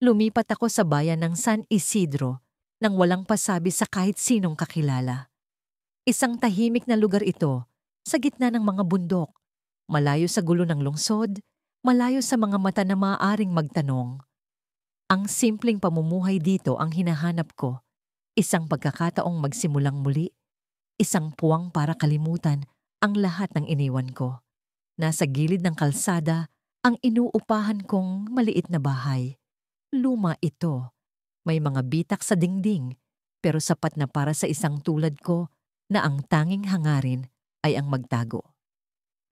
Lumipat ako sa bayan ng San Isidro nang walang pasabi sa kahit sinong kakilala. Isang tahimik na lugar ito, sa gitna ng mga bundok, malayo sa gulo ng lungsod, malayo sa mga mata na maaaring magtanong. Ang simpleng pamumuhay dito ang hinahanap ko, isang pagkakataong magsimulang muli, isang puwang para kalimutan ang lahat ng iniwan ko. Nasa gilid ng kalsada, ang inuupahan kong maliit na bahay. Luma ito. May mga bitak sa dingding, pero sapat na para sa isang tulad ko na ang tanging hangarin ay ang magtago.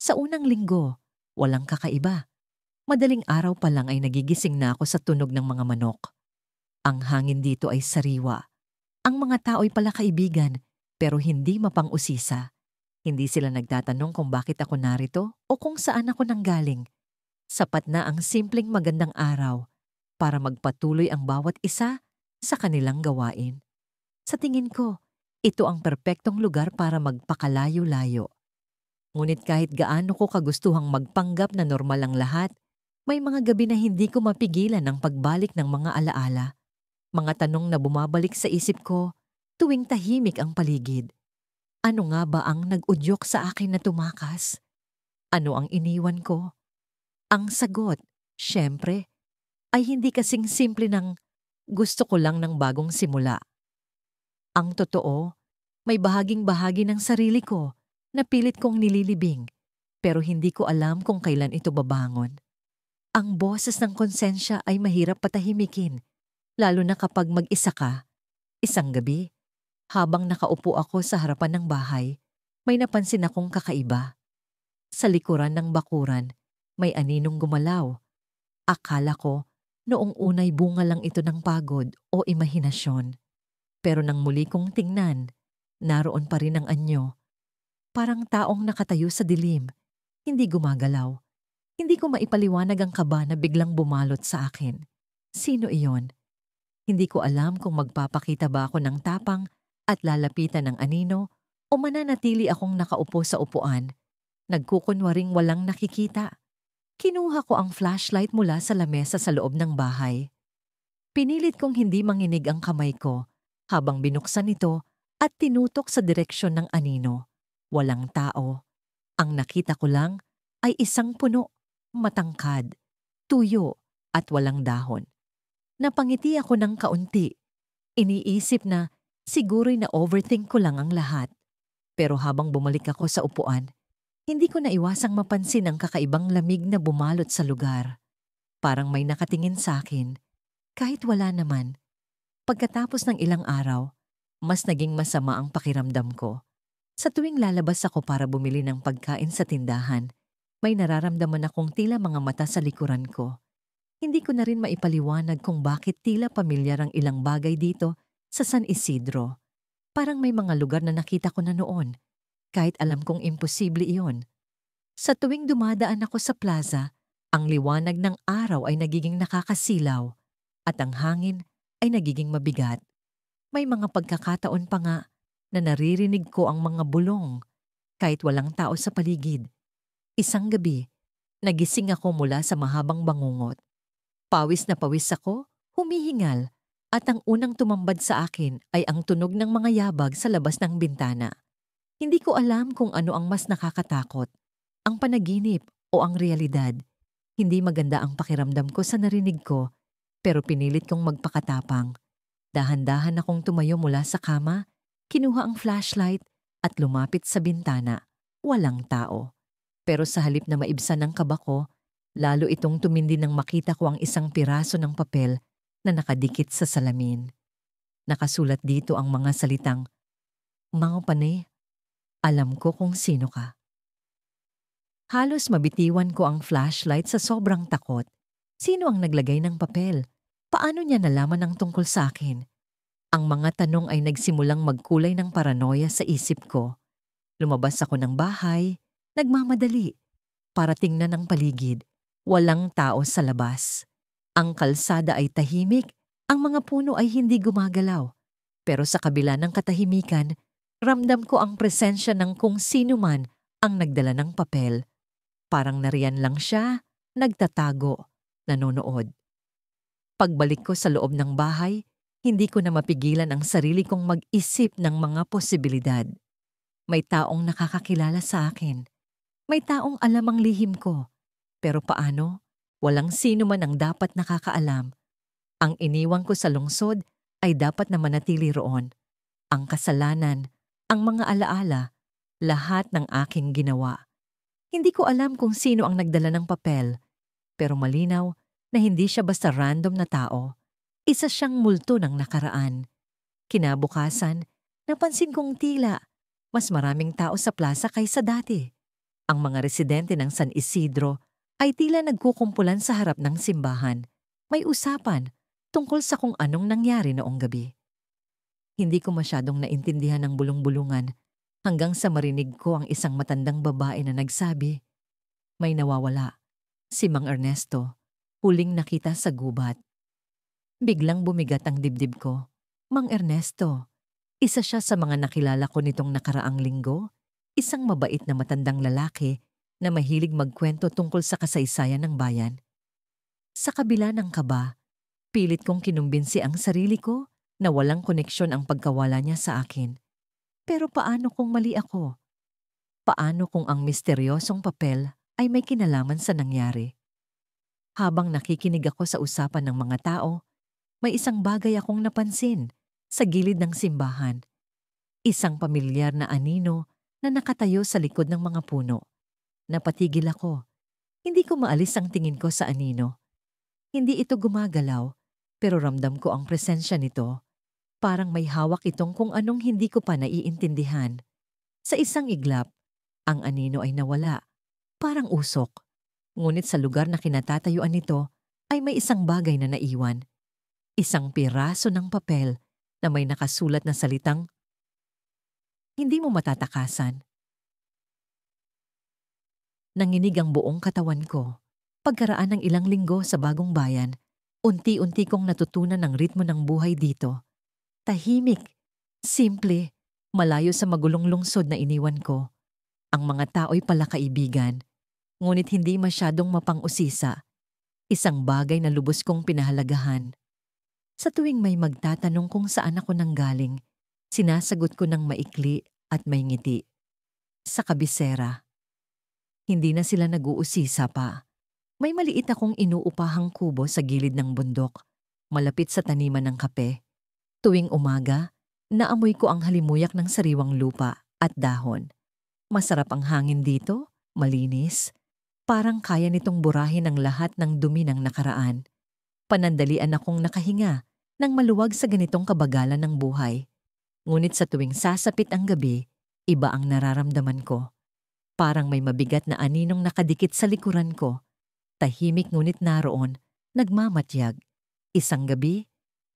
Sa unang linggo, walang kakaiba. Madaling araw pa lang ay nagigising na ako sa tunog ng mga manok. Ang hangin dito ay sariwa. Ang mga tao'y pala kaibigan, pero hindi mapang-usisa. Hindi sila nagtatanong kung bakit ako narito o kung saan ako nanggaling. Sapat na ang simpleng magandang araw para magpatuloy ang bawat isa sa kanilang gawain. Sa tingin ko, ito ang perpektong lugar para magpakalayo-layo. Ngunit kahit gaano ko kagustuhang magpanggap na normal ang lahat, may mga gabi na hindi ko mapigilan ang pagbalik ng mga alaala. Mga tanong na bumabalik sa isip ko tuwing tahimik ang paligid. Ano nga ba ang nag-udyok sa akin na tumakas? Ano ang iniwan ko? Ang sagot, syempre, ay hindi kasing simple ng gusto ko lang ng bagong simula. Ang totoo, may bahaging-bahagi ng sarili ko na pilit kong nililibing, pero hindi ko alam kung kailan ito babangon. Ang boses ng konsensya ay mahirap patahimikin, lalo na kapag mag-isa ka. Isang gabi, habang nakaupo ako sa harapan ng bahay, may napansin akong kakaiba. Sa likuran ng bakuran, may aninong gumalaw. Akala ko, noong unay bunga lang ito ng pagod o imahinasyon. Pero nang muli kong tingnan, naroon pa rin ang anyo. Parang taong nakatayo sa dilim, hindi gumagalaw. Hindi ko maipaliwanag ang kaba na biglang bumalot sa akin. Sino iyon? Hindi ko alam kung magpapakita ba ako ng tapang at lalapitan ng anino o mananatili akong nakaupo sa upuan, nagkukunwaring walang nakikita. Kinuha ko ang flashlight mula sa lamesa sa loob ng bahay. Pinilit kong hindi manginig ang kamay ko habang binuksan ito at tinutok sa direksyon ng anino. Walang tao. Ang nakita ko lang ay isang puno, matangkad, tuyo at walang dahon. Napangiti ako ng kaunti. Iniisip na siguro'y na-overthink ko lang ang lahat. Pero habang bumalik ako sa upuan, hindi ko naiwasang mapansin ang kakaibang lamig na bumalot sa lugar. Parang may nakatingin sa akin. Kahit wala naman. Pagkatapos ng ilang araw, mas naging masama ang pakiramdam ko. Sa tuwing lalabas ako para bumili ng pagkain sa tindahan, may nararamdaman akong tila mga mata sa likuran ko. Hindi ko na rin maipaliwanag kung bakit tila pamilyar ang ilang bagay dito sa San Isidro. Parang may mga lugar na nakita ko na noon. Kahit alam kong imposible iyon. Sa tuwing dumadaan ako sa plaza, ang liwanag ng araw ay nagiging nakakasilaw at ang hangin ay nagiging mabigat. May mga pagkakataon pa nga na naririnig ko ang mga bulong kahit walang tao sa paligid. Isang gabi, nagising ako mula sa mahabang bangungot. Pawis na pawis ako, humihingal, at ang unang tumambad sa akin ay ang tunog ng mga yabag sa labas ng bintana. Hindi ko alam kung ano ang mas nakakatakot, ang panaginip o ang realidad. Hindi maganda ang pakiramdam ko sa narinig ko, pero pinilit kong magpakatapang. Dahan-dahan akong tumayo mula sa kama, kinuha ang flashlight at lumapit sa bintana. Walang tao. Pero sa halip na maibsan ng kaba ko, lalo itong tumindi nang makita ko ang isang piraso ng papel na nakadikit sa salamin. Nakasulat dito ang mga salitang, "Mga panay, alam ko kung sino ka." Halos mabitiwan ko ang flashlight sa sobrang takot. Sino ang naglagay ng papel? Paano niya nalaman ang tungkol sa akin? Ang mga tanong ay nagsimulang magkulay ng paranoia sa isip ko. Lumabas ako ng bahay, nagmamadali, para tingnan ang paligid. Walang tao sa labas. Ang kalsada ay tahimik, ang mga puno ay hindi gumagalaw. Pero sa kabila ng katahimikan, ramdam ko ang presensya ng kung sino man ang nagdala ng papel. Parang nariyan lang siya, nagtatago, nanonood. Pagbalik ko sa loob ng bahay, hindi ko na mapigilan ang sarili kong mag-isip ng mga posibilidad. May taong nakakakilala sa akin. May taong alam ang lihim ko. Pero paano? Walang sino man ang dapat nakakaalam. Ang iniwan ko sa lungsod ay dapat na manatili roon. Ang kasalanan, ang mga alaala, lahat ng aking ginawa. Hindi ko alam kung sino ang nagdala ng papel, pero malinaw na hindi siya basta random na tao. Isa siyang multo ng nakaraan. Kinabukasan, napansin kong tila mas maraming tao sa plaza kaysa dati. Ang mga residente ng San Isidro ay tila nagkukumpulan sa harap ng simbahan. May usapan tungkol sa kung anong nangyari noong gabi. Hindi ko masyadong naintindihan ang bulong-bulungan hanggang sa marinig ko ang isang matandang babae na nagsabi, "May nawawala. Si Mang Ernesto, huling nakita sa gubat." Biglang bumigat ang dibdib ko. Mang Ernesto, isa siya sa mga nakilala ko nitong nakaraang linggo, isang mabait na matandang lalaki na mahilig magkwento tungkol sa kasaysayan ng bayan. Sa kabila ng kaba, pilit kong kinumbinsi ang sarili ko na walang koneksyon ang pagkawala niya sa akin. Pero paano kung mali ako? Paano kung ang misteryosong papel ay may kinalaman sa nangyari? Habang nakikinig ako sa usapan ng mga tao, may isang bagay akong napansin sa gilid ng simbahan. Isang pamilyar na anino na nakatayo sa likod ng mga puno. Napatigil ako. Hindi ko maalis ang tingin ko sa anino. Hindi ito gumagalaw, pero ramdam ko ang presensya nito. Parang may hawak itong kung anong hindi ko pa naiintindihan. Sa isang iglap, ang anino ay nawala. Parang usok. Ngunit sa lugar na kinatatayuan nito ay may isang bagay na naiwan. Isang piraso ng papel na may nakasulat na salitang, "Hindi mo matatakasan." Nanginig ang buong katawan ko. Pagkaraan ng ilang linggo sa bagong bayan, unti-unti kong natutunan ang ritmo ng buhay dito. Tahimik, simple, malayo sa magulong lungsod na iniwan ko. Ang mga tao'y pala kaibigan, ngunit hindi masyadong mapang-usisa. Isang bagay na lubos kong pinahalagahan. Sa tuwing may magtatanong kung saan ako nanggaling, sinasagot ko ng maikli at may ngiti. Sa kabisera. Hindi na sila nag-uusisa pa. May maliit akong inuupahang kubo sa gilid ng bundok, malapit sa taniman ng kape. Tuwing umaga, naamoy ko ang halimuyak ng sariwang lupa at dahon. Masarap ang hangin dito, malinis. Parang kaya nitong burahin ang lahat ng dumi ng nakaraan. Panandalian akong nakahinga nang maluwag sa ganitong kabagalan ng buhay. Ngunit sa tuwing sasapit ang gabi, iba ang nararamdaman ko. Parang may mabigat na aninong nakadikit sa likuran ko. Tahimik ngunit naroon, nagmamatyag. Isang gabi,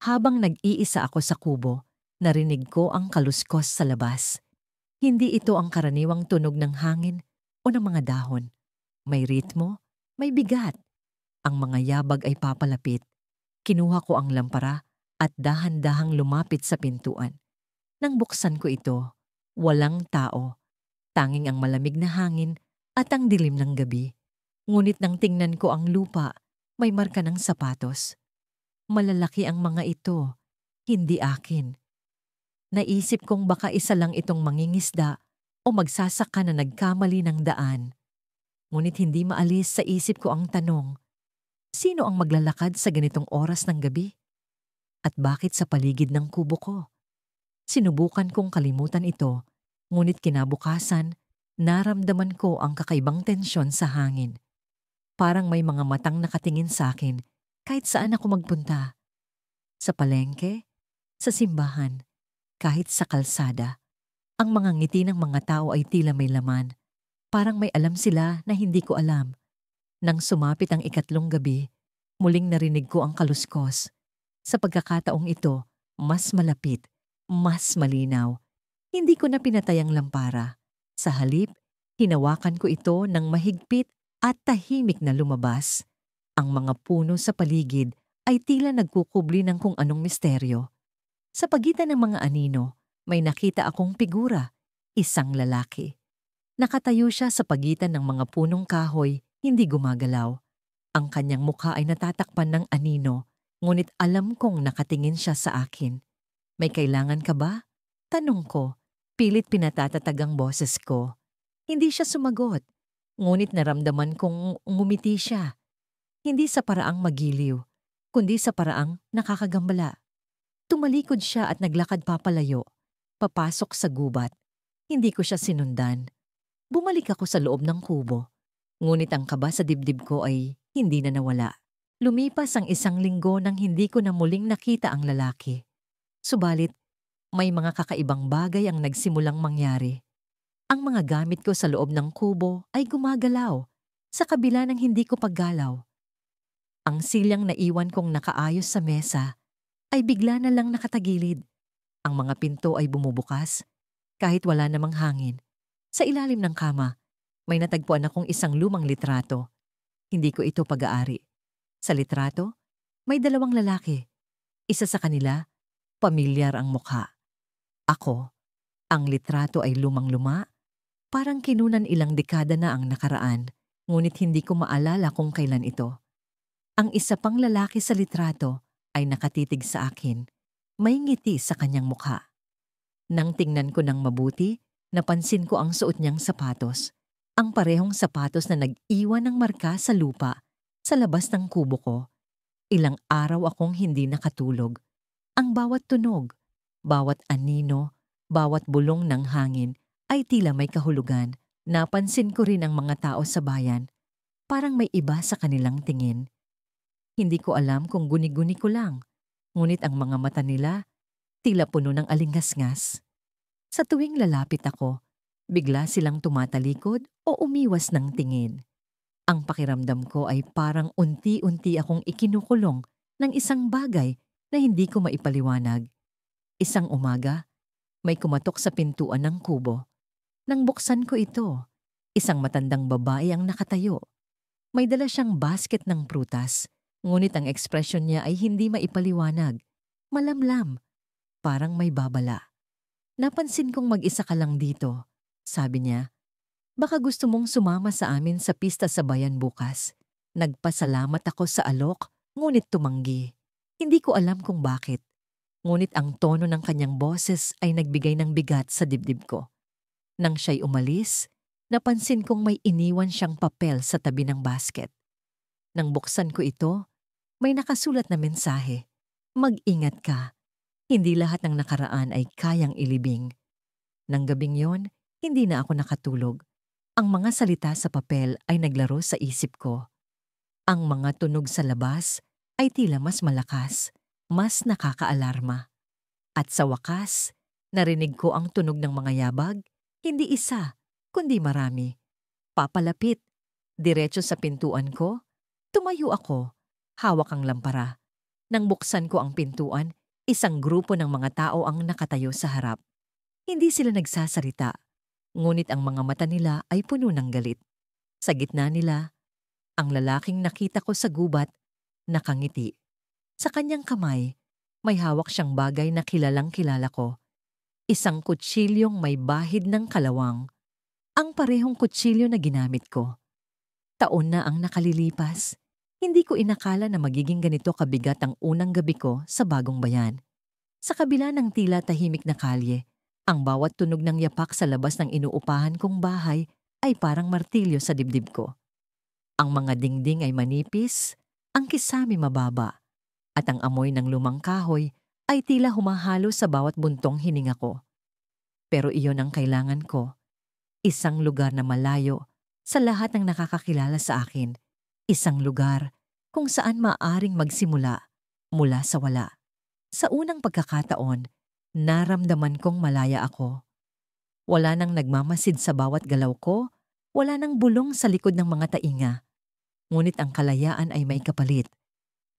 habang nag-iisa ako sa kubo, narinig ko ang kaluskos sa labas. Hindi ito ang karaniwang tunog ng hangin o ng mga dahon. May ritmo, may bigat. Ang mga yabag ay papalapit. Kinuha ko ang lampara at dahan-dahang lumapit sa pintuan. Nang buksan ko ito, walang tao. Tanging ang malamig na hangin at ang dilim ng gabi. Ngunit nang tingnan ko ang lupa, may marka ng sapatos. Malalaki ang mga ito, hindi akin. Naisip kong baka isa lang itong mangingisda o magsasaka na nagkamali ng daan. Ngunit hindi maalis sa isip ko ang tanong, sino ang maglalakad sa ganitong oras ng gabi? At bakit sa paligid ng kubo ko? Sinubukan kong kalimutan ito, ngunit kinabukasan, naramdaman ko ang kakaibang tensyon sa hangin. Parang may mga matang nakatingin sa akin kahit saan ako magpunta. Sa palengke, sa simbahan, kahit sa kalsada. Ang mga ngiti ng mga tao ay tila may laman. Parang may alam sila na hindi ko alam. Nang sumapit ang ikatlong gabi, muling narinig ko ang kaluskos. Sa pagkakataong ito, mas malapit, mas malinaw. Hindi ko na pinatay ang lampara. Sa halip, hinawakan ko ito ng mahigpit at tahimik na lumabas. Ang mga puno sa paligid ay tila nagkukubli ng kung anong misteryo. Sa pagitan ng mga anino, may nakita akong figura, isang lalaki. Nakatayo siya sa pagitan ng mga punong kahoy, hindi gumagalaw. Ang kanyang mukha ay natatakpan ng anino, Ngunit alam kong nakatingin siya sa akin. May kailangan ka ba? Tanong ko. Pilit pinatatatag ang boses ko. Hindi siya sumagot. Ngunit naramdaman kong ngumiti siya. Hindi sa paraang magiliw, kundi sa paraang nakakagambala. Tumalikod siya at naglakad papalayo. Papasok sa gubat. Hindi ko siya sinundan. Bumalik ako sa loob ng kubo. Ngunit ang kaba sa dibdib ko ay hindi na nawala. Lumipas ang 1 linggo nang hindi ko na muling nakita ang lalaki. Subalit, may mga kakaibang bagay ang nagsimulang mangyari. Ang mga gamit ko sa loob ng kubo ay gumagalaw sa kabila ng hindi ko paggalaw. Ang silyang naiwan kong nakaayos sa mesa ay bigla na lang nakatagilid. Ang mga pinto ay bumubukas kahit wala namang hangin. Sa ilalim ng kama, may natagpuan akong isang lumang litrato. Hindi ko ito pag-aari. Sa litrato, may 2 lalaki. Isa sa kanila, pamilyar ang mukha. Ako, ang litrato ay lumang-luma. Parang kinunan ilang dekada na ang nakaraan, ngunit hindi ko maalala kung kailan ito. Ang isa pang lalaki sa litrato ay nakatitig sa akin. May ngiti sa kanyang mukha. Nang tingnan ko ng mabuti, napansin ko ang suot niyang sapatos. Ang parehong sapatos na nag-iwan ng marka sa lupa sa labas ng kubo ko. Ilang araw akong hindi nakatulog. Ang bawat tunog, bawat anino, bawat bulong ng hangin ay tila may kahulugan. Napansin ko rin ang mga tao sa bayan. Parang may iba sa kanilang tingin. Hindi ko alam kung guni-guni ko lang, ngunit ang mga mata nila tila puno ng alingasngas. Sa tuwing lalapit ako, bigla silang tumatalikod o umiwas ng tingin. Ang pakiramdam ko ay parang unti-unti akong ikinukulong ng isang bagay na hindi ko maipaliwanag. Isang umaga, may kumatok sa pintuan ng kubo. Nang buksan ko ito, isang matandang babae ang nakatayo. May dala siyang basket ng prutas, ngunit ang ekspresyon niya ay hindi maipaliwanag. Malamlam, parang may babala. Napansin kong mag-isa ka lang dito, sabi niya. Baka gusto mong sumama sa amin sa pista sa bayan bukas. Nagpasalamat ako sa alok, ngunit tumanggi. Hindi ko alam kung bakit. Ngunit ang tono ng kanyang boses ay nagbigay ng bigat sa dibdib ko. Nang siya'y umalis, napansin kong may iniwan siyang papel sa tabi ng basket. Nang buksan ko ito, may nakasulat na mensahe. Mag-ingat ka. Hindi lahat ng nakaraan ay kayang ilibing. Nang gabing yon, hindi na ako nakatulog. Ang mga salita sa papel ay naglaro sa isip ko. Ang mga tunog sa labas ay tila mas malakas, mas nakakaalarma. At sa wakas, narinig ko ang tunog ng mga yabag, hindi isa, kundi marami. Papalapit, diretso sa pintuan ko, tumayo ako, hawak ang lampara. Nang buksan ko ang pintuan, isang grupo ng mga tao ang nakatayo sa harap. Hindi sila nagsasalita, ngunit ang mga mata nila ay puno ng galit. Sa gitna nila, ang lalaking nakita ko sa gubat, nakangiti. Sa kanyang kamay, may hawak siyang bagay na kilalang-kilala ko. Isang kutsilyong may bahid ng kalawang. Ang parehong kutsilyo na ginamit ko. Taon na ang nakalilipas. Hindi ko inakala na magiging ganito kabigat ang unang gabi ko sa bagong bayan. Sa kabila ng tila tahimik na kalye, ang bawat tunog ng yapak sa labas ng inuupahan kong bahay ay parang martilyo sa dibdib ko. Ang mga dingding ay manipis, ang kisame mababa, at ang amoy ng lumang kahoy ay tila humahalo sa bawat buntong hininga ko. Pero iyon ang kailangan ko. Isang lugar na malayo sa lahat ng nakakakilala sa akin. Isang lugar kung saan maaaring magsimula mula sa wala. Sa unang pagkakataon, naramdaman kong malaya ako. Wala nang nagmamasid sa bawat galaw ko, wala nang bulong sa likod ng mga tainga. Ngunit ang kalayaan ay may kapalit.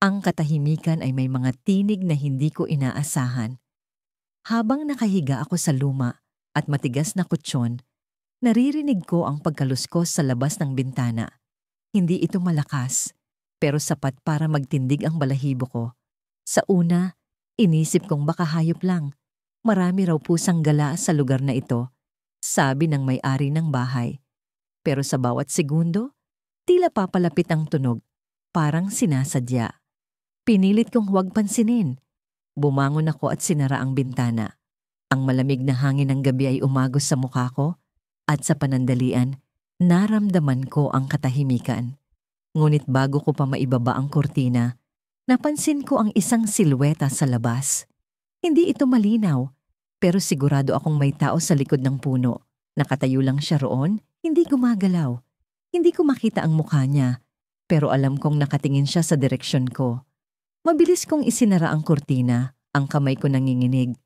Ang katahimikan ay may mga tinig na hindi ko inaasahan. Habang nakahiga ako sa luma at matigas na kutsyon, naririnig ko ang pagkaluskos sa labas ng bintana. Hindi ito malakas, pero sapat para magtindig ang balahibo ko. Sa una, inisip kong baka hayop lang. Marami raw pusang gala sa lugar na ito, sabi ng may-ari ng bahay. Pero sa bawat segundo, tila papalapit ang tunog, parang sinasadya. Pinilit kong huwag pansinin. Bumangon ako at sinara ang bintana. Ang malamig na hangin ng gabi ay umagos sa mukha ko at sa panandalian, naramdaman ko ang katahimikan. Ngunit bago ko pa maibaba ang kurtina, napansin ko ang isang silweta sa labas. Hindi ito malinaw, pero sigurado akong may tao sa likod ng puno. Nakatayo lang siya roon, hindi gumagalaw. Hindi ko makita ang mukha niya, pero alam kong nakatingin siya sa direksyon ko. Mabilis kong isinara ang kurtina, ang kamay ko nanginginig.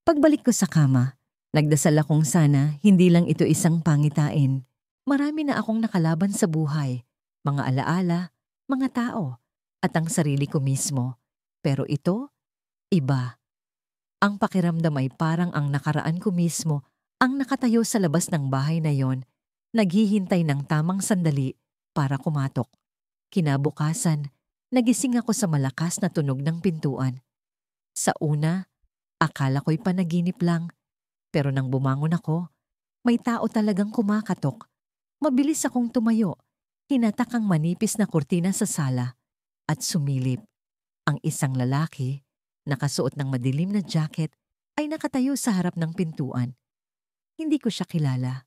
Pagbalik ko sa kama, nagdasal akong sana hindi lang ito isang pangitain. Marami na akong nakalaban sa buhay, mga alaala, mga tao, at ang sarili ko mismo. Pero ito, iba. Ang pakiramdam ay parang ang nakaraan ko mismo ang nakatayo sa labas ng bahay na yon, naghihintay ng tamang sandali para kumatok. Kinabukasan, nagising ako sa malakas na tunog ng pintuan. Sa una, akala ko'y panaginip lang, pero nang bumangon ako, may tao talagang kumakatok. Mabilis akong tumayo, hinatak ang manipis na kurtina sa sala, at sumilip. Ang isang lalaki, nakasuot ng madilim na jacket, ay nakatayo sa harap ng pintuan. Hindi ko siya kilala.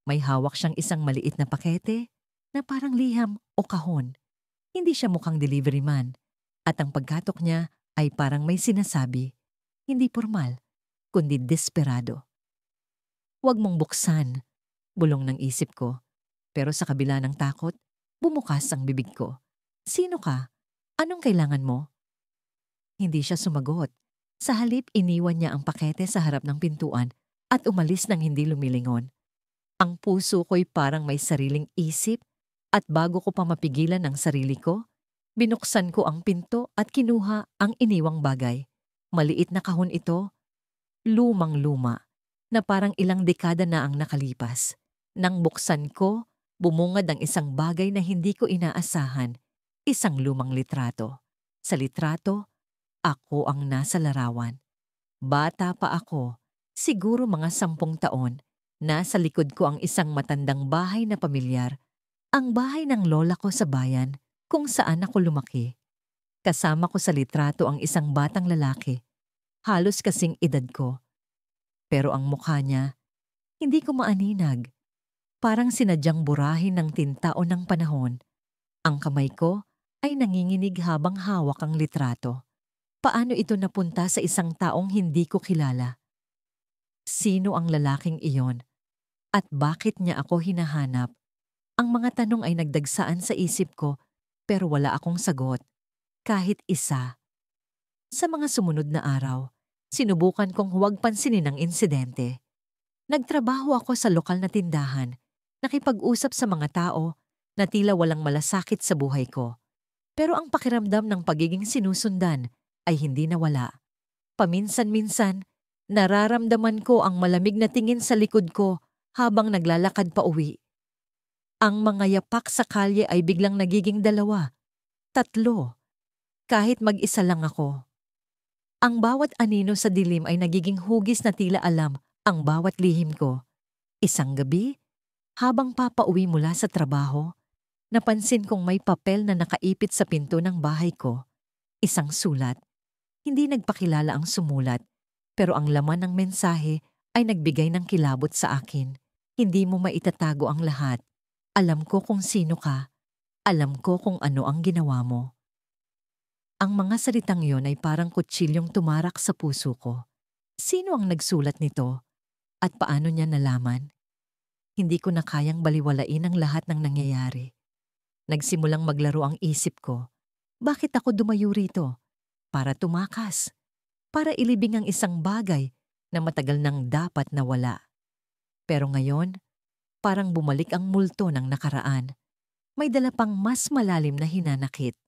May hawak siyang isang maliit na pakete na parang liham o kahon. Hindi siya mukhang delivery man, at ang pagkatok niya ay parang may sinasabi. Hindi formal, kundi desperado. "Huwag mong buksan," bulong ng isip ko. Pero sa kabila ng takot, bumukas ang bibig ko. "Sino ka? Anong kailangan mo?" Hindi siya sumagot. Sa halip, iniwan niya ang pakete sa harap ng pintuan at umalis nang hindi lumilingon. Ang puso ko'y parang may sariling isip at bago ko pa mapigilan ang sarili ko, binuksan ko ang pinto at kinuha ang iniwang bagay. Maliit na kahon ito, lumang-luma, na parang ilang dekada na ang nakalipas. Nang buksan ko, bumungad ang isang bagay na hindi ko inaasahan, isang lumang litrato. Sa litrato, ako ang nasa larawan. Bata pa ako, siguro mga 10 taon, nasa likod ko ang isang matandang bahay na pamilyar, ang bahay ng lola ko sa bayan kung saan ako lumaki. Kasama ko sa litrato ang isang batang lalaki, halos kasing edad ko. Pero ang mukha niya, hindi ko maaninag. Parang sinadyang burahin ng tinta o ng panahon. Ang kamay ko ay nanginginig habang hawak ang litrato. Paano ito napunta sa isang taong hindi ko kilala? Sino ang lalaking iyon? At bakit niya ako hinahanap? Ang mga tanong ay nagdagsaan sa isip ko pero wala akong sagot. Kahit isa. Sa mga sumunod na araw, sinubukan kong huwag pansinin ang insidente. Nagtrabaho ako sa lokal na tindahan, nakipag-usap sa mga tao na tila walang malasakit sa buhay ko. Pero ang pakiramdam ng pagiging sinusundan ay hindi nawala. Paminsan-minsan, nararamdaman ko ang malamig na tingin sa likod ko habang naglalakad pa uwi. Ang mga yapak sa kalye ay biglang nagiging 2, 3, kahit mag-isa lang ako. Ang bawat anino sa dilim ay nagiging hugis na tila alam ang bawat lihim ko. Isang gabi, habang papauwi mula sa trabaho, napansin kong may papel na nakaipit sa pinto ng bahay ko. Isang sulat. Hindi nagpakilala ang sumulat, pero ang laman ng mensahe ay nagbigay ng kilabot sa akin. Hindi mo maitatago ang lahat. Alam ko kung sino ka. Alam ko kung ano ang ginawa mo. Ang mga salitang yon ay parang kutsilyong tumarak sa puso ko. Sino ang nagsulat nito? At paano niya nalaman? Hindi ko na kayang baliwalain ang lahat ng nangyayari. Nagsimulang maglaro ang isip ko. Bakit ako dumayo rito? Para tumakas. Para ilibing ang isang bagay na matagal nang dapat nawala. Pero ngayon, parang bumalik ang multo ng nakaraan. May dala pang mas malalim na hinanakit.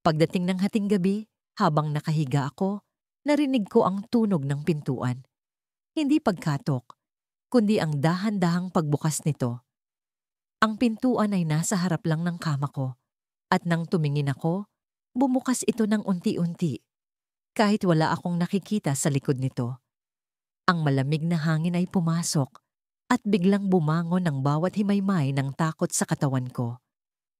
Pagdating ng hating gabi, habang nakahiga ako, narinig ko ang tunog ng pintuan. Hindi pagkatok, kundi ang dahan-dahang pagbukas nito. Ang pintuan ay nasa harap lang ng kama ko, at nang tumingin ako, bumukas ito ng unti-unti. Kahit wala akong nakikita sa likod nito. Ang malamig na hangin ay pumasok at biglang bumangon ang bawat himaymay ng takot sa katawan ko.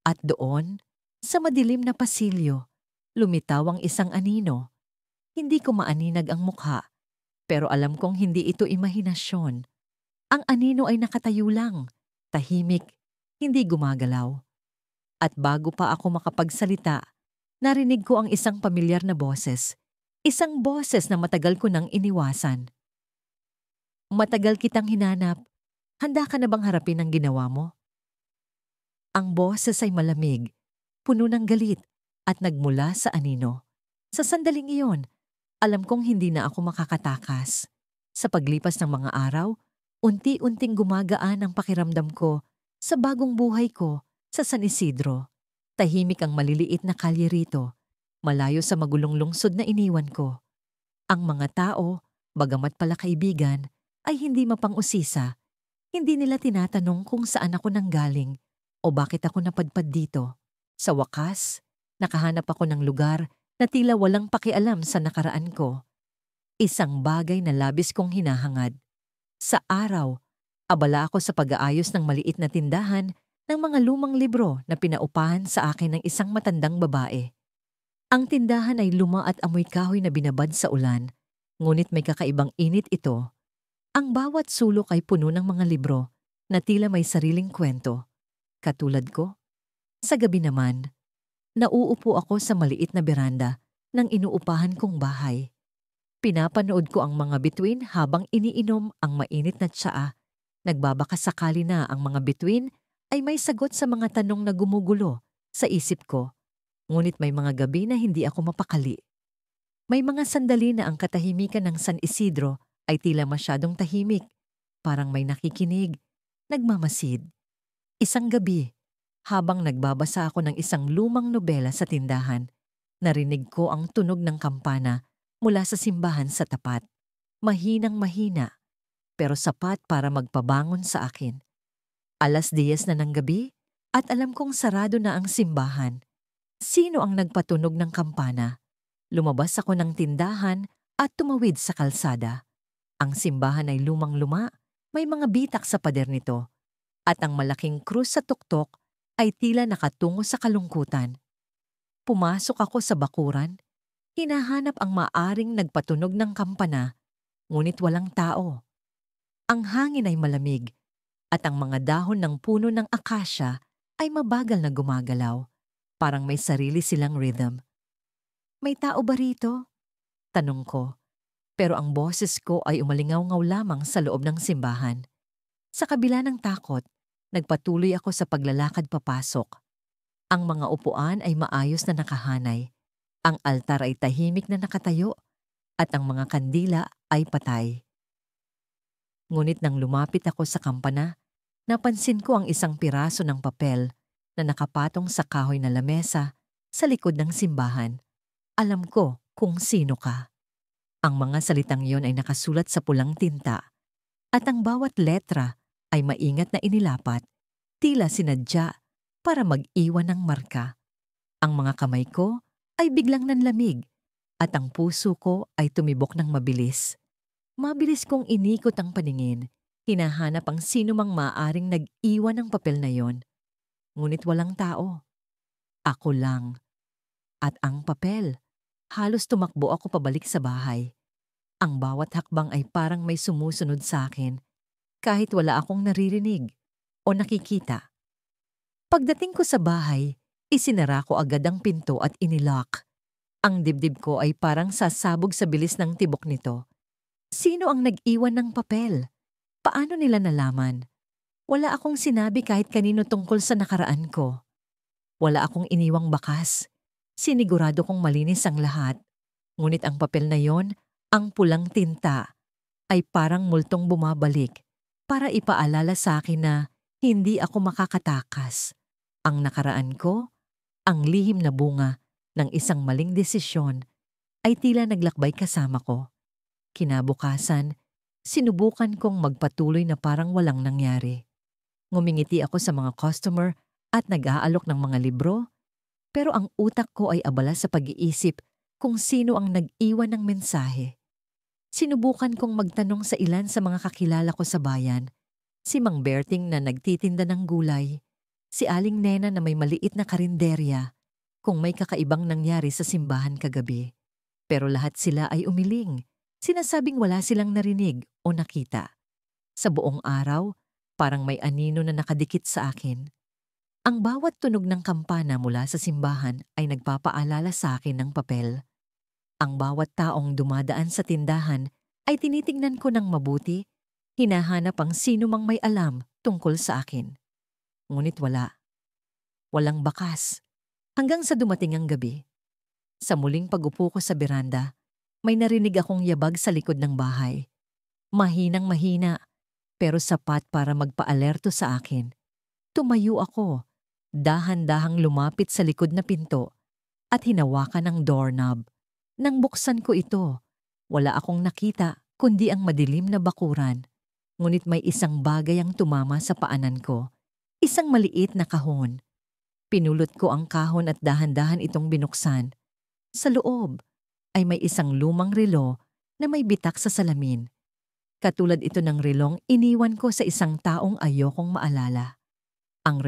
At doon, sa madilim na pasilyo, Lumitaw ang isang anino. Hindi ko maaninag ang mukha, pero alam kong hindi ito imahinasyon. Ang anino ay nakatayo lang, tahimik, hindi gumagalaw. At bago pa ako makapagsalita, narinig ko ang isang pamilyar na boses. Isang boses na matagal ko nang iniwasan. Matagal kitang hinanap. Handa ka na bang harapin ang ginawa mo? Ang boses ay malamig, puno ng galit, at nagmula sa anino. Sa sandaling iyon, alam kong hindi na ako makakatakas. Sa paglipas ng mga araw, unti-unting gumagaan ang pakiramdam ko sa bagong buhay ko sa San Isidro. Tahimik ang maliliit na kalye rito, malayo sa magulong lungsod na iniwan ko. Ang mga tao, bagamat pala kaibigan, ay hindi mapang-usisa. Hindi nila tinatanong kung saan ako nanggaling o bakit ako napadpad dito. Sa wakas, nakahanap ako ng lugar na tila walang pakialam sa nakaraan ko. Isang bagay na labis kong hinahangad. Sa araw, abala ako sa pag-aayos ng maliit na tindahan ng mga lumang libro na pinaupahan sa akin ng isang matandang babae. Ang tindahan ay luma at amoy kahoy na binabad sa ulan, ngunit may kakaibang init ito. Ang bawat sulok ay puno ng mga libro na tila may sariling kwento. Katulad ko, sa gabi naman, nauupo ako sa maliit na beranda ng inuupahan kong bahay. Pinapanood ko ang mga bituin habang iniinom ang mainit na tsaa. Nagbabakasakali na ang mga bituin ay may sagot sa mga tanong na gumugulo sa isip ko. Ngunit may mga gabi na hindi ako mapakali. May mga sandali na ang katahimikan ng San Isidro ay tila masyadong tahimik, parang may nakikinig, nagmamasid. Isang gabi, habang nagbabasa ako ng isang lumang nobela sa tindahan, narinig ko ang tunog ng kampana mula sa simbahan sa tapat. Mahinang-mahina, pero sapat para magpabangon sa akin. 10:00 na ng gabi at alam kong sarado na ang simbahan. Sino ang nagpatunog ng kampana? Lumabas ako ng tindahan at tumawid sa kalsada. Ang simbahan ay lumang-luma, may mga bitak sa pader nito, at ang malaking krus sa tuktok ay tila nakatungo sa kalungkutan. Pumasok ako sa bakuran, hinahanap ang maaring nagpatunog ng kampana, ngunit walang tao. Ang hangin ay malamig, at ang mga dahon ng puno ng akasya ay mabagal na gumagalaw, parang may sarili silang rhythm. May tao ba rito? Tanong ko. Pero ang boses ko ay umalingaw-ngaw lamang sa loob ng simbahan. Sa kabila ng takot, nagpatuloy ako sa paglalakad papasok. Ang mga upuan ay maayos na nakahanay. Ang altar ay tahimik na nakatayo at ang mga kandila ay patay. Ngunit nang lumapit ako sa kampana, napansin ko ang isang piraso ng papel na nakapatong sa kahoy na lamesa sa likod ng simbahan. Alam ko kung sino ka. Ang mga salitang yon ay nakasulat sa pulang tinta, at ang bawat letra ay maingat na inilapat, tila sinadya para mag-iwan ng marka. Ang mga kamay ko ay biglang nanlamig, at ang puso ko ay tumibok ng mabilis. Mabilis kong inikot ang paningin, hinahanap ang sino mang maaaring nag-iwan ng papel na yon. Ngunit walang tao. Ako lang. At ang papel. Halos tumakbo ako pabalik sa bahay. Ang bawat hakbang ay parang may sumusunod sa akin, kahit wala akong naririnig o nakikita. Pagdating ko sa bahay, isinara ko agad ang pinto at inilock. Ang dibdib ko ay parang sasabog sa bilis ng tibok nito. Sino ang nag-iwan ng papel? Paano nila nalaman? Wala akong sinabi kahit kanino tungkol sa nakaraan ko. Wala akong iniwang bakas. Sinigurado kong malinis ang lahat. Ngunit ang papel na yon, ang pulang tinta, ay parang multong bumabalik para ipaalala sa akin na hindi ako makakatakas. Ang nakaraan ko, ang lihim na bunga ng isang maling desisyon, ay tila naglakbay kasama ko. Kinabukasan, sinubukan kong magpatuloy na parang walang nangyari. Ngumingiti ako sa mga customer at nag-aalok ng mga libro, pero ang utak ko ay abala sa pag-iisip kung sino ang nag-iwan ng mensahe. Sinubukan kong magtanong sa ilan sa mga kakilala ko sa bayan, si Mang Berting na nagtitinda ng gulay, si Aling Nena na may maliit na karinderya, kung may kakaibang nangyari sa simbahan kagabi. Pero lahat sila ay umiling. Sinasabing wala silang narinig o nakita. Sa buong araw, parang may anino na nakadikit sa akin. Ang bawat tunog ng kampana mula sa simbahan ay nagpapaalala sa akin ng papel. Ang bawat taong dumadaan sa tindahan ay tinitingnan ko ng mabuti, hinahanap ang sino mang may alam tungkol sa akin. Ngunit wala. Walang bakas. Hanggang sa dumating ang gabi. Sa muling pag-upo ko sa beranda, may narinig akong yabag sa likod ng bahay. Mahinang mahina, pero sapat para magpa-alerto sa akin. Tumayo ako, dahan-dahang lumapit sa likod na pinto at hinawakan ang doorknob. Nang buksan ko ito, wala akong nakita kundi ang madilim na bakuran. Ngunit may isang bagay ang tumama sa paanan ko. Isang maliit na kahon. Pinulot ko ang kahon at dahan-dahan itong binuksan. Sa loob ay may isang lumang relo na may bitak sa salamin. Katulad ito ng relong iniwan ko sa isang taong ayokong maalala. Ang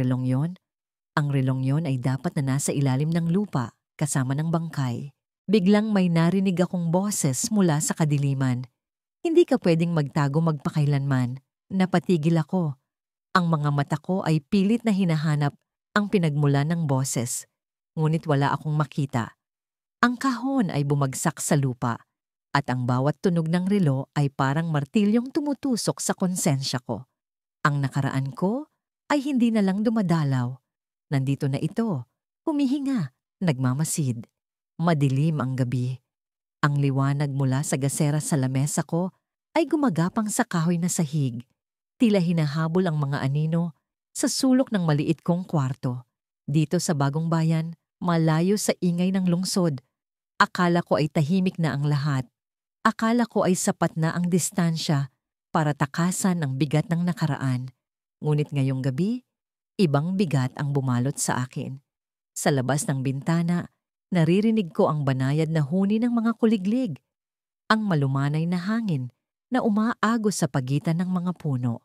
relong yon ay dapat na nasa ilalim ng lupa kasama ng bangkay. Biglang may narinig akong boses mula sa kadiliman. Hindi ka pwedeng magtago magpakailanman. Napatigil ako. Ang mga mata ko ay pilit na hinahanap ang pinagmulan ng boses. Ngunit wala akong makita. Ang kahon ay bumagsak sa lupa at ang bawat tunog ng relo ay parang martilyong tumutusok sa konsensya ko. Ang nakaraan ko ay hindi na lang dumadalaw. Nandito na ito, humihinga, nagmamasid. Madilim ang gabi. Ang liwanag mula sa gasera sa lamesa ko ay gumagapang sa kahoy na sahig. Tila hinahabol ang mga anino sa sulok ng maliit kong kwarto. Dito sa Bagong Bayan, malayo sa ingay ng lungsod. Akala ko ay tahimik na ang lahat. Akala ko ay sapat na ang distansya para takasan ang bigat ng nakaraan. Ngunit ngayong gabi, ibang bigat ang bumalot sa akin. Sa labas ng bintana, naririnig ko ang banayad na huni ng mga kuliglig. Ang malumanay na hangin na umaagos sa pagitan ng mga puno.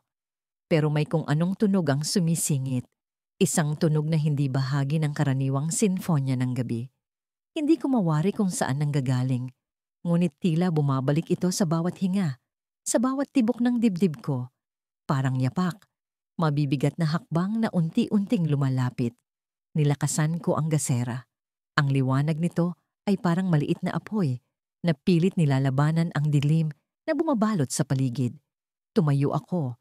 Pero may kung anong tunog ang sumisingit. Isang tunog na hindi bahagi ng karaniwang sinfonya ng gabi. Hindi ko mawari kung saan nanggagaling. Ngunit tila bumabalik ito sa bawat hinga, sa bawat tibok ng dibdib ko. Parang yapak, mabibigat na hakbang na unti-unting lumalapit. Nilakasan ko ang gasera. Ang liwanag nito ay parang maliit na apoy na pilit nilalabanan ang dilim na bumabalot sa paligid. Tumayo ako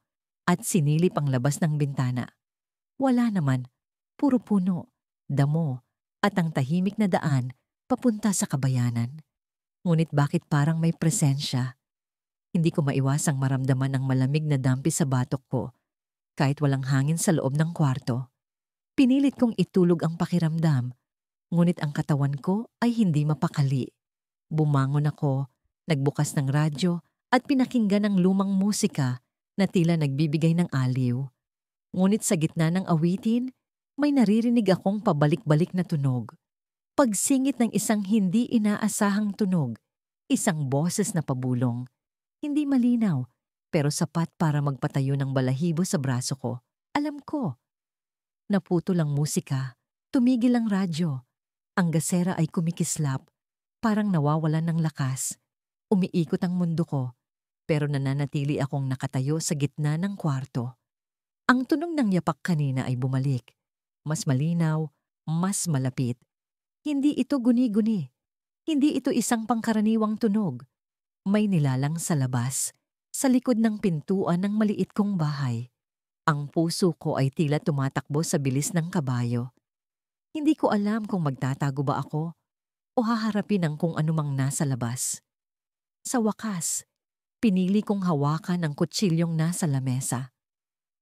at sinilip ang labas ng bintana. Wala naman, puro puno, damo at ang tahimik na daan papunta sa kabayanan. Ngunit bakit parang may presensya? Hindi ko maiwasang maramdaman ang malamig na dampi sa batok ko kahit walang hangin sa loob ng kwarto. Pinilit kong itulog ang pakiramdam, ngunit ang katawan ko ay hindi mapakali. Bumangon ako, nagbukas ng radyo at pinakinggan ang lumang musika na tila nagbibigay ng aliw. Ngunit sa gitna ng awitin, may naririnig akong pabalik-balik na tunog. Pagsingit ng isang hindi inaasahang tunog, isang boses na pabulong. Hindi malinaw, pero sapat para magpatayo ng balahibo sa braso ko. Alam ko. Naputol ang musika, tumigil ang radyo. Ang gasera ay kumikislap, parang nawawalan ng lakas. Umiikot ang mundo ko, pero nananatili akong nakatayo sa gitna ng kwarto. Ang tunog ng yapak kanina ay bumalik. Mas malinaw, mas malapit. Hindi ito guni-guni. Hindi ito isang pangkaraniwang tunog. May nilalang sa labas, sa likod ng pintuan ng maliit kong bahay. Ang puso ko ay tila tumatakbo sa bilis ng kabayo. Hindi ko alam kung magtatago ba ako o haharapin ang kung anumang nasa labas. Sa wakas, pinili kong hawakan ang kutsilyong nasa lamesa.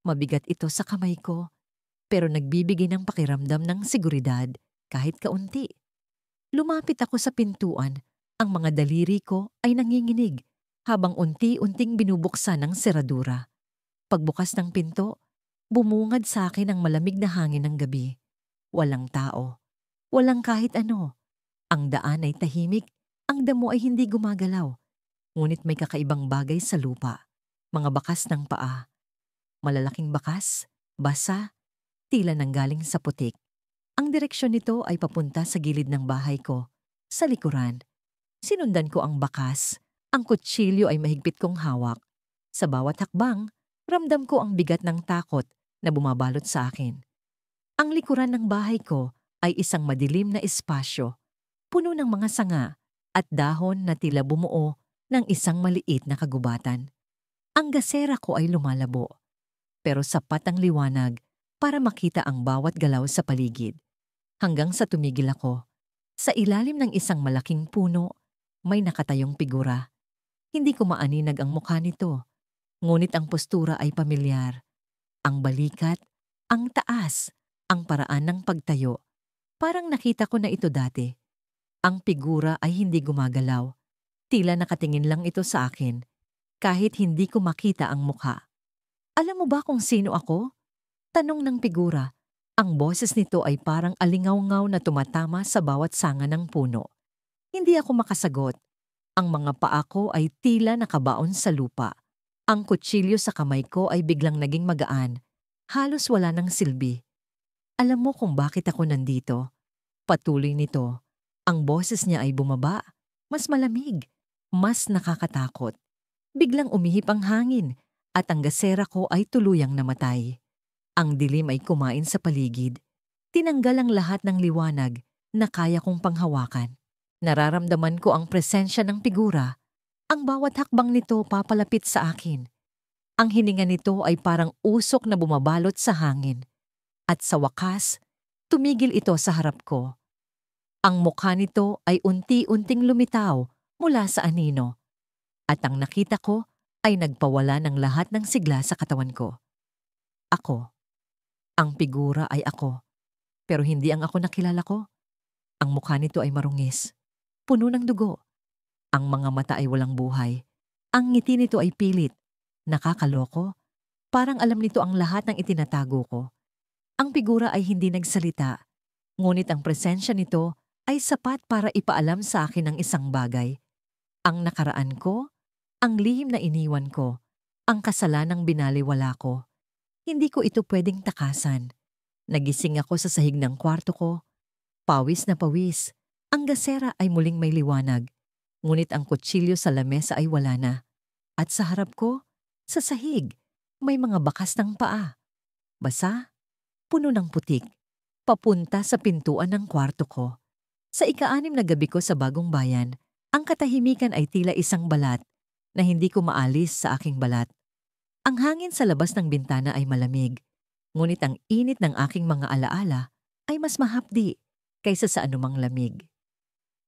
Mabigat ito sa kamay ko, pero nagbibigay ng pakiramdam ng seguridad kahit kaunti. Lumapit ako sa pintuan, ang mga daliri ko ay nanginginig habang unti-unting binubuksan ng seradura. Pagbukas ng pinto, bumungad sa akin ang malamig na hangin ng gabi. Walang tao, walang kahit ano. Ang daan ay tahimik, ang damo ay hindi gumagalaw. Ngunit may kakaibang bagay sa lupa, mga bakas ng paa. Malalaking bakas, basa, tila nanggaling sa putik. Ang direksyon nito ay papunta sa gilid ng bahay ko, sa likuran. Sinundan ko ang bakas. Ang kutsilyo ay mahigpit kong hawak. Sa bawat hakbang, ramdam ko ang bigat ng takot na bumabalot sa akin. Ang likuran ng bahay ko ay isang madilim na espasyo, puno ng mga sanga at dahon na tila bumuo ng isang maliit na kagubatan. Ang gasera ko ay lumalabo, pero sapat ang liwanag para makita ang bawat galaw sa paligid. Hanggang sa tumigil ako. Sa ilalim ng isang malaking puno, may nakatayong figura. Hindi ko maaninag ang mukha nito, ngunit ang postura ay pamilyar. Ang balikat, ang taas, ang paraan ng pagtayo. Parang nakita ko na ito dati. Ang figura ay hindi gumagalaw. Tila nakatingin lang ito sa akin, kahit hindi ko makita ang mukha. Alam mo ba kung sino ako? Tanong ng figura. Ang boses nito ay parang alingaw-ngaw na tumatama sa bawat sanga ng puno. Hindi ako makasagot. Ang mga paa ko ay tila nakabaon sa lupa. Ang kutsilyo sa kamay ko ay biglang naging magaan. Halos wala ng silbi. Alam mo kung bakit ako nandito? Patuloy nito. Ang boses niya ay bumaba. Mas malamig. Mas nakakatakot. Biglang umihip ang hangin at ang gasera ko ay tuluyang namatay. Ang dilim ay kumain sa paligid. Tinanggal ang lahat ng liwanag na kaya kong panghawakan. Nararamdaman ko ang presensya ng figura. Ang bawat hakbang nito papalapit sa akin. Ang hininga nito ay parang usok na bumabalot sa hangin. At sa wakas, tumigil ito sa harap ko. Ang mukha nito ay unti-unting lumitaw mula sa anino. At ang nakita ko ay nagpawala ng lahat ng sigla sa katawan ko. Ako. Ang figura ay ako. Pero hindi ang ako nakilala ko. Ang mukha nito ay marungis. Puno ng dugo. Ang mga mata ay walang buhay. Ang ngiti nito ay pilit. Nakakaloko. Parang alam nito ang lahat ng itinatago ko. Ang figura ay hindi nagsalita. Ngunit ang presensya nito ay sapat para ipaalam sa akin ang isang bagay. Ang nakaraan ko, ang lihim na iniwan ko, ang kasalanang binaliwala ko. Hindi ko ito pwedeng takasan. Nagising ako sa sahig ng kwarto ko. Pawis na pawis. Ang gasera ay muling may liwanag. Ngunit ang kutsilyo sa lamesa ay wala na. At sa harap ko, sa sahig, may mga bakas ng paa. Basa, puno ng putik. Papunta sa pintuan ng kwarto ko. Sa ika-6 na gabi ko sa Bagong Bayan, ang katahimikan ay tila isang balat na hindi ko maalis sa aking balat. Ang hangin sa labas ng bintana ay malamig, ngunit ang init ng aking mga alaala ay mas mahapdi kaysa sa anumang lamig.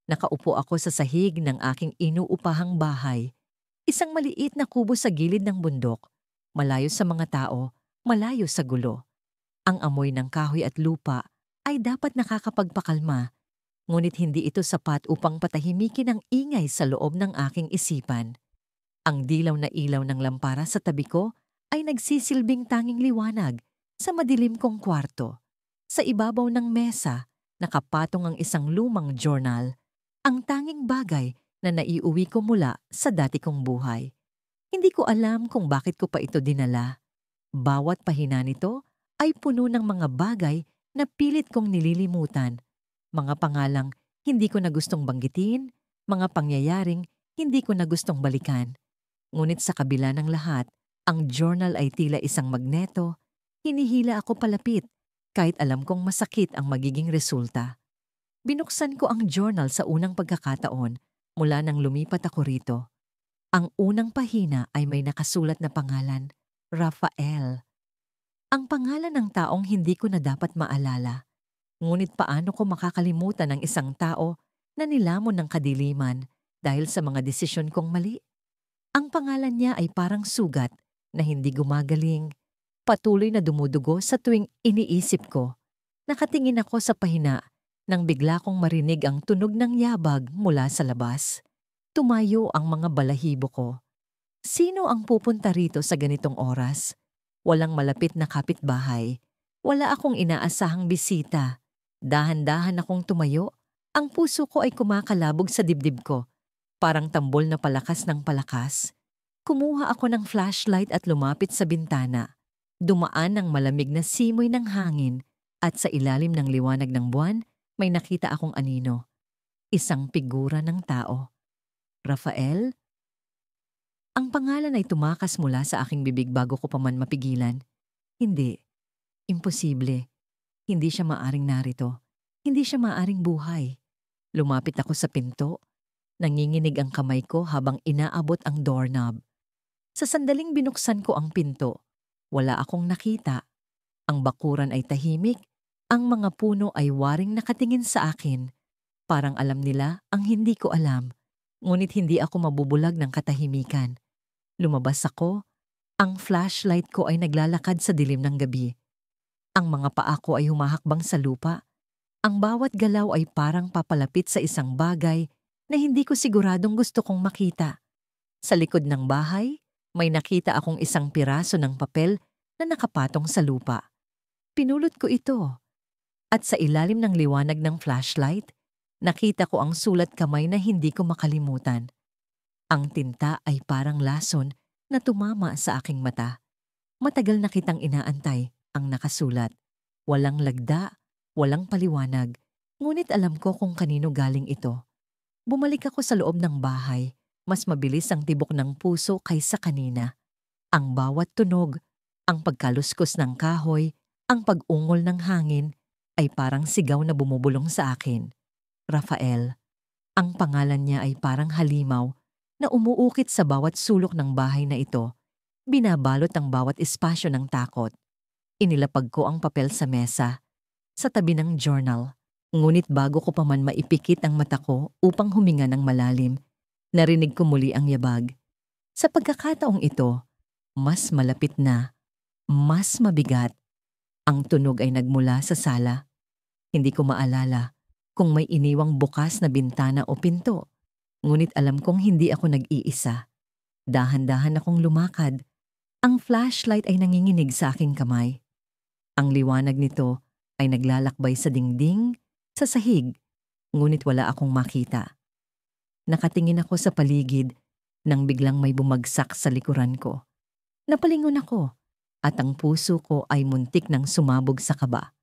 Nakaupo ako sa sahig ng aking inuupahang bahay, isang maliit na kubo sa gilid ng bundok, malayo sa mga tao, malayo sa gulo. Ang amoy ng kahoy at lupa ay dapat nakakapagpakalma, ngunit hindi ito sapat upang patahimikin ang ingay sa loob ng aking isipan. Ang dilaw na ilaw ng lampara sa tabi ko ay nagsisilbing tanging liwanag sa madilim kong kwarto. Sa ibabaw ng mesa, nakapatong ang isang lumang journal, ang tanging bagay na naiuwi ko mula sa dati kong buhay. Hindi ko alam kung bakit ko pa ito dinala. Bawat pahina nito ay puno ng mga bagay na pilit kong nililimutan. Mga pangalang hindi ko na gustong banggitin, mga pangyayaring hindi ko na gustong balikan. Ngunit sa kabila ng lahat, ang journal ay tila isang magneto. Hinihila ako palapit, kahit alam kong masakit ang magiging resulta. Binuksan ko ang journal sa unang pagkakataon mula nang lumipat ako rito. Ang unang pahina ay may nakasulat na pangalan, Rafael. Ang pangalan ng taong hindi ko na dapat maalala. Ngunit paano ko makakalimutan ang isang tao na nilamon ng kadiliman dahil sa mga desisyon kong mali? Ang pangalan niya ay parang sugat na hindi gumagaling, patuloy na dumudugo sa tuwing iniisip ko. Nakatingin ako sa pahina nang bigla kong marinig ang tunog ng yabag mula sa labas. Tumayo ang mga balahibo ko. Sino ang pupunta rito sa ganitong oras? Walang malapit na kapitbahay. Wala akong inaasahang bisita. Dahan-dahan akong tumayo. Ang puso ko ay kumakalabog sa dibdib ko. Parang tambol na palakas ng palakas. Kumuha ako ng flashlight at lumapit sa bintana. Dumaan ang malamig na simoy ng hangin At sa ilalim ng liwanag ng buwan, may nakita akong anino. Isang figura ng tao. Rafael? Ang pangalan ay tumakas mula sa aking bibig bago ko pa man mapigilan. Hindi. Imposible. Hindi siya maaring narito. Hindi siya maaring buhay. Lumapit ako sa pinto. Nanginginig ang kamay ko habang inaabot ang doorknob. Sa sandaling binuksan ko ang pinto, wala akong nakita. Ang bakuran ay tahimik. Ang mga puno ay waring nakatingin sa akin. Parang alam nila ang hindi ko alam. Ngunit hindi ako mabubulag ng katahimikan. Lumabas ako. Ang flashlight ko ay naglalakad sa dilim ng gabi. Ang mga paa ko ay humahakbang sa lupa. Ang bawat galaw ay parang papalapit sa isang bagay na hindi ko siguradong gusto kong makita. Sa likod ng bahay, may nakita akong isang piraso ng papel na nakapatong sa lupa. Pinulot ko ito. At sa ilalim ng liwanag ng flashlight, nakita ko ang sulat kamay na hindi ko makalimutan. Ang tinta ay parang lason na tumama sa aking mata. Matagal na kitang inaantay ang nakasulat. Walang lagda, walang paliwanag, ngunit alam ko kung kanino galing ito. Bumalik ako sa loob ng bahay. Mas mabilis ang tibok ng puso kaysa kanina. Ang bawat tunog, ang pagkaluskos ng kahoy, ang pag-ungol ng hangin, ay parang sigaw na bumubulong sa akin. Rafael. Ang pangalan niya ay parang halimaw na umuukit sa bawat sulok ng bahay na ito. Binabalot ang bawat espasyo ng takot. Inilapag ko ang papel sa mesa, sa tabi ng journal. Ngunit bago ko pa man maipikit ang mata ko upang huminga ng malalim, narinig ko muli ang yabag. Sa pagkakataong ito, mas malapit na, mas mabigat. Ang tunog ay nagmula sa sala. Hindi ko maalala kung may iniwang bukas na bintana o pinto. Ngunit alam kong hindi ako nag-iisa. Dahan-dahan akong lumakad. Ang flashlight ay nanginginig sa aking kamay. Ang liwanag nito ay naglalakbay sa dingding, sa sahig, ngunit wala akong makita. Nakatingin ako sa paligid nang biglang may bumagsak sa likuran ko. Napalingon ako at ang puso ko ay muntik nang sumabog sa kaba.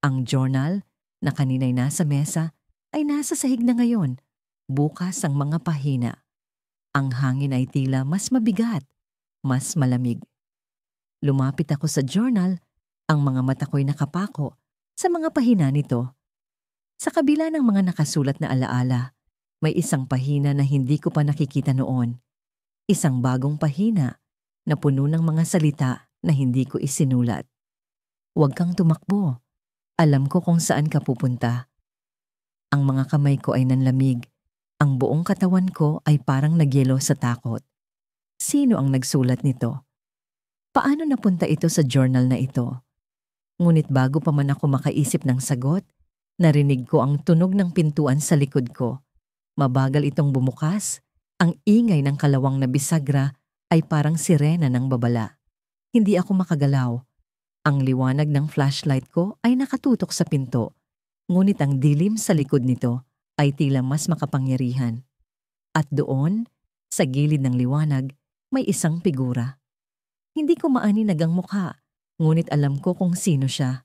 Ang journal na kanina'y nasa mesa ay nasa sahig na ngayon. Bukas ang mga pahina. Ang hangin ay tila mas mabigat, mas malamig. Lumapit ako sa journal, ang mga mata ko'y nakapako sa mga pahina nito. Sa kabila ng mga nakasulat na alaala, may isang pahina na hindi ko pa nakikita noon. Isang bagong pahina na puno ng mga salita na hindi ko isinulat. Huwag kang tumakbo. Alam ko kung saan ka pupunta. Ang mga kamay ko ay nanlamig. Ang buong katawan ko ay parang nagyelo sa takot. Sino ang nagsulat nito? Paano napunta ito sa journal na ito? Ngunit bago pa man ako makaisip ng sagot, narinig ko ang tunog ng pintuan sa likod ko. Mabagal itong bumukas. Ang ingay ng kalawang na bisagra ay parang sirena ng babala. Hindi ako makagalaw. Ang liwanag ng flashlight ko ay nakatutok sa pinto. Ngunit ang dilim sa likod nito ay tila mas makapangyarihan. At doon, sa gilid ng liwanag, may isang figura. Hindi ko maaninag ang mukha, ngunit alam ko kung sino siya.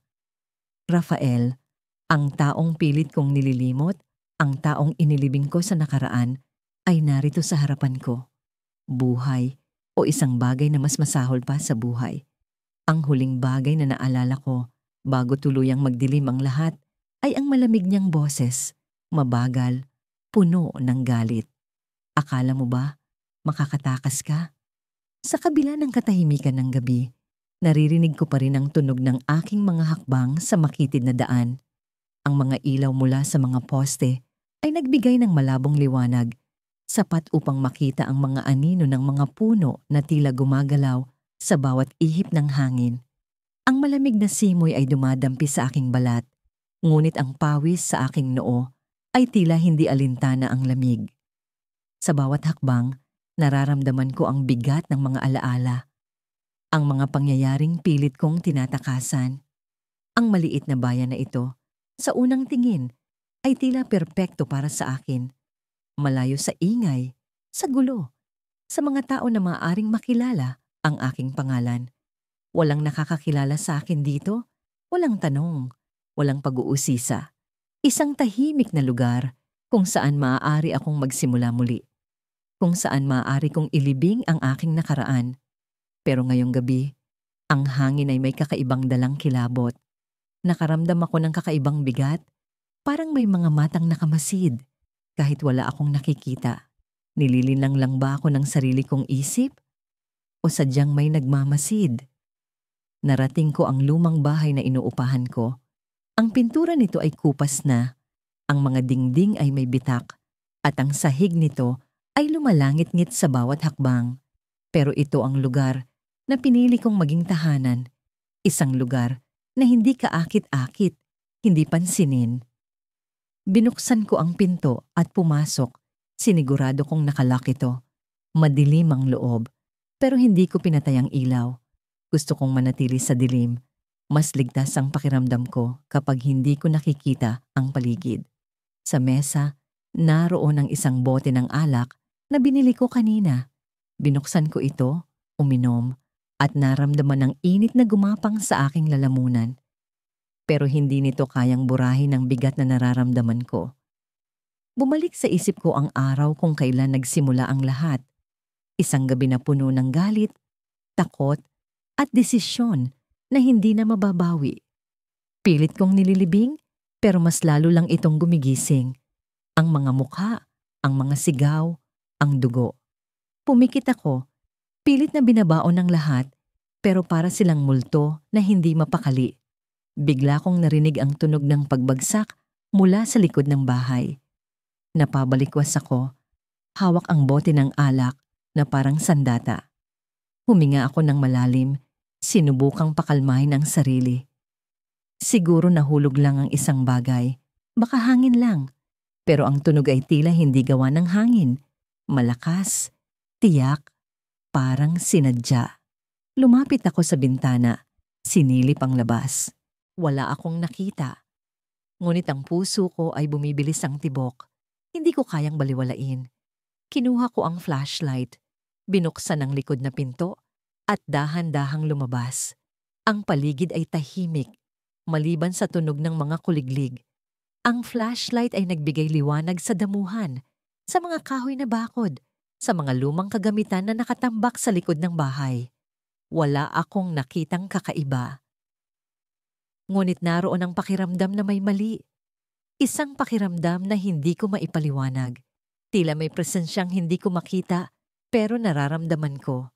Rafael, ang taong pilit kong nililimot, ang taong inilibing ko sa nakaraan, ay narito sa harapan ko. Buhay, o isang bagay na mas masahol pa sa buhay. Ang huling bagay na naalala ko, bago tuluyang magdilim ang lahat, ay ang malamig niyang boses, mabagal, puno ng galit. Akala mo ba, makakatakas ka? Sa kabila ng katahimikan ng gabi, naririnig ko pa rin ang tunog ng aking mga hakbang sa makitid na daan. Ang mga ilaw mula sa mga poste ay nagbigay ng malabong liwanag, sapat upang makita ang mga anino ng mga puno na tila gumagalaw sa bawat ihip ng hangin. Ang malamig na simoy ay dumadampi sa aking balat, ngunit ang pawis sa aking noo ay tila hindi alintana ang lamig. Sa bawat hakbang, nararamdaman ko ang bigat ng mga alaala. Ang mga pangyayaring pilit kong tinatakasan. Ang maliit na bayan na ito, sa unang tingin, ay tila perpekto para sa akin. Malayo sa ingay, sa gulo, sa mga tao na maaaring makilala ang aking pangalan. Walang nakakakilala sa akin dito, walang tanong. walang pag-uusisa. Isang tahimik na lugar kung saan maaari akong magsimula muli. Kung saan maaari kong ilibing ang aking nakaraan. Pero ngayong gabi, ang hangin ay may kakaibang dalang kilabot. Nakaramdam ako ng kakaibang bigat, parang may mga matang nakamasid, kahit wala akong nakikita. Nililinlang lang ba ako ng sarili kong isip? O sadyang may nagmamasid? Narating ko ang lumang bahay na inuupahan ko. Ang pintura nito ay kupas na, ang mga dingding ay may bitak, at ang sahig nito ay lumalangit-ngit sa bawat hakbang. Pero ito ang lugar na pinili kong maging tahanan. Isang lugar na hindi kaakit-akit, hindi pansinin. Binuksan ko ang pinto at pumasok. Sinigurado kong nakalock ito. Madilim ang loob, pero hindi ko pinatay ang ilaw. Gusto kong manatili sa dilim. Mas ligtas ang pakiramdam ko kapag hindi ko nakikita ang paligid. Sa mesa, naroon ang isang bote ng alak na binili ko kanina. Binuksan ko ito, uminom, at naramdaman ang init na gumapang sa aking lalamunan. Pero hindi nito kayang burahin ang bigat na nararamdaman ko. Bumalik sa isip ko ang araw kung kailan nagsimula ang lahat. Isang gabi na puno ng galit, takot, at desisyon na hindi na mababawi. Pilit kong nililibing, pero mas lalo lang itong gumigising. Ang mga mukha, ang mga sigaw, ang dugo. Pumikit ako, pilit na binabaon ng lahat, pero para silang multo na hindi mapakali. Bigla kong narinig ang tunog ng pagbagsak mula sa likod ng bahay. Napabalikwas ako, hawak ang bote ng alak na parang sandata. Huminga ako ng malalim, sinubukang pakalmahin ang sarili. Siguro nahulog lang ang isang bagay, baka hangin lang. Pero ang tunog ay tila hindi gawa ng hangin. Malakas, tiyak, parang sinadya. Lumapit ako sa bintana, sinilip ang labas. Wala akong nakita. Ngunit ang puso ko ay bumibilis ang tibok. Hindi ko kayang baliwalain. Kinuha ko ang flashlight, binuksan ang likod na pinto, at dahan-dahang lumabas. Ang paligid ay tahimik, maliban sa tunog ng mga kuliglig. Ang flashlight ay nagbigay liwanag sa damuhan, sa mga kahoy na bakod, sa mga lumang kagamitan na nakatambak sa likod ng bahay. Wala akong nakitang kakaiba. Ngunit naroon ang pakiramdam na may mali. Isang pakiramdam na hindi ko maipaliwanag. Tila may presensyang hindi ko makita, pero nararamdaman ko.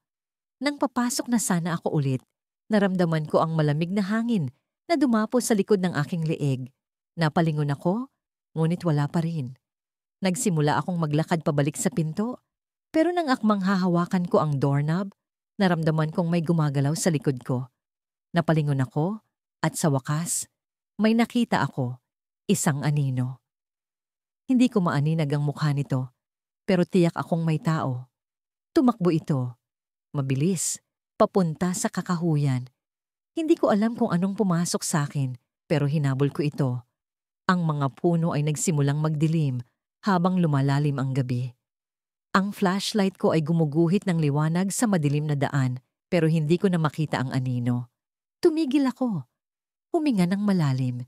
Nang papasok na sana ako ulit, naramdaman ko ang malamig na hangin na dumapo sa likod ng aking leeg. Napalingon ako, ngunit wala pa rin. Nagsimula akong maglakad pabalik sa pinto, pero nang akmang hahawakan ko ang doorknob, naramdaman kong may gumagalaw sa likod ko. Napalingon ako, at sa wakas, may nakita ako, isang anino. Hindi ko maaninag ang mukha nito, pero tiyak akong may tao. Tumakbo ito. Mabilis, papunta sa kakahuyan. Hindi ko alam kung anong pumasok sa akin, pero hinabol ko ito. Ang mga puno ay nagsimulang magdilim habang lumalalim ang gabi. Ang flashlight ko ay gumuguhit ng liwanag sa madilim na daan, pero hindi ko na makita ang anino. Tumigil ako. Huminga ng malalim.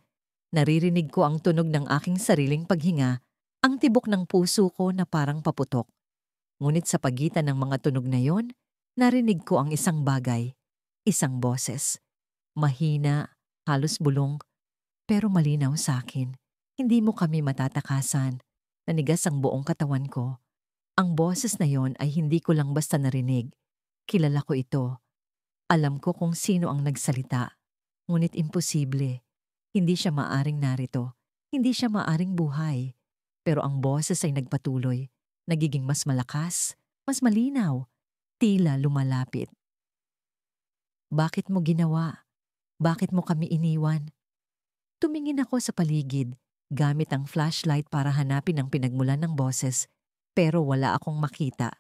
Naririnig ko ang tunog ng aking sariling paghinga, ang tibok ng puso ko na parang paputok. Ngunit sa pagitan ng mga tunog na yon, narinig ko ang isang bagay, isang boses. Mahina, halos bulong, pero malinaw sa akin. Hindi mo kami matatakasan. Nanigas ang buong katawan ko. Ang boses na yon ay hindi ko lang basta narinig. Kilala ko ito. Alam ko kung sino ang nagsalita. Ngunit imposible. Hindi siya maaring narito. Hindi siya maaring buhay. Pero ang boses ay nagpatuloy. Nagiging mas malakas, mas malinaw. Tila lumalapit. Bakit mo ginawa? Bakit mo kami iniwan? Tumingin ako sa paligid, gamit ang flashlight para hanapin ang pinagmulan ng boses, pero wala akong makita.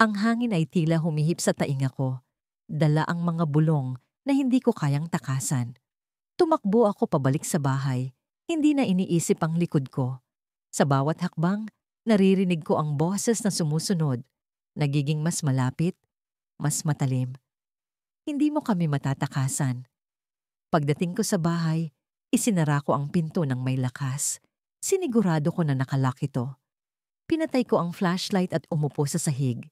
Ang hangin ay tila humihip sa tainga ko. Dala ang mga bulong na hindi ko kayang takasan. Tumakbo ako pabalik sa bahay, hindi na iniisip ang likod ko. Sa bawat hakbang, naririnig ko ang boses na sumusunod, nagiging mas malapit, mas matalim. Hindi mo kami matatakasan. Pagdating ko sa bahay, Isinara ko ang pinto ng may lakas. Sinigurado ko na nakalock ito. Pinatay ko ang flashlight at umupo sa sahig.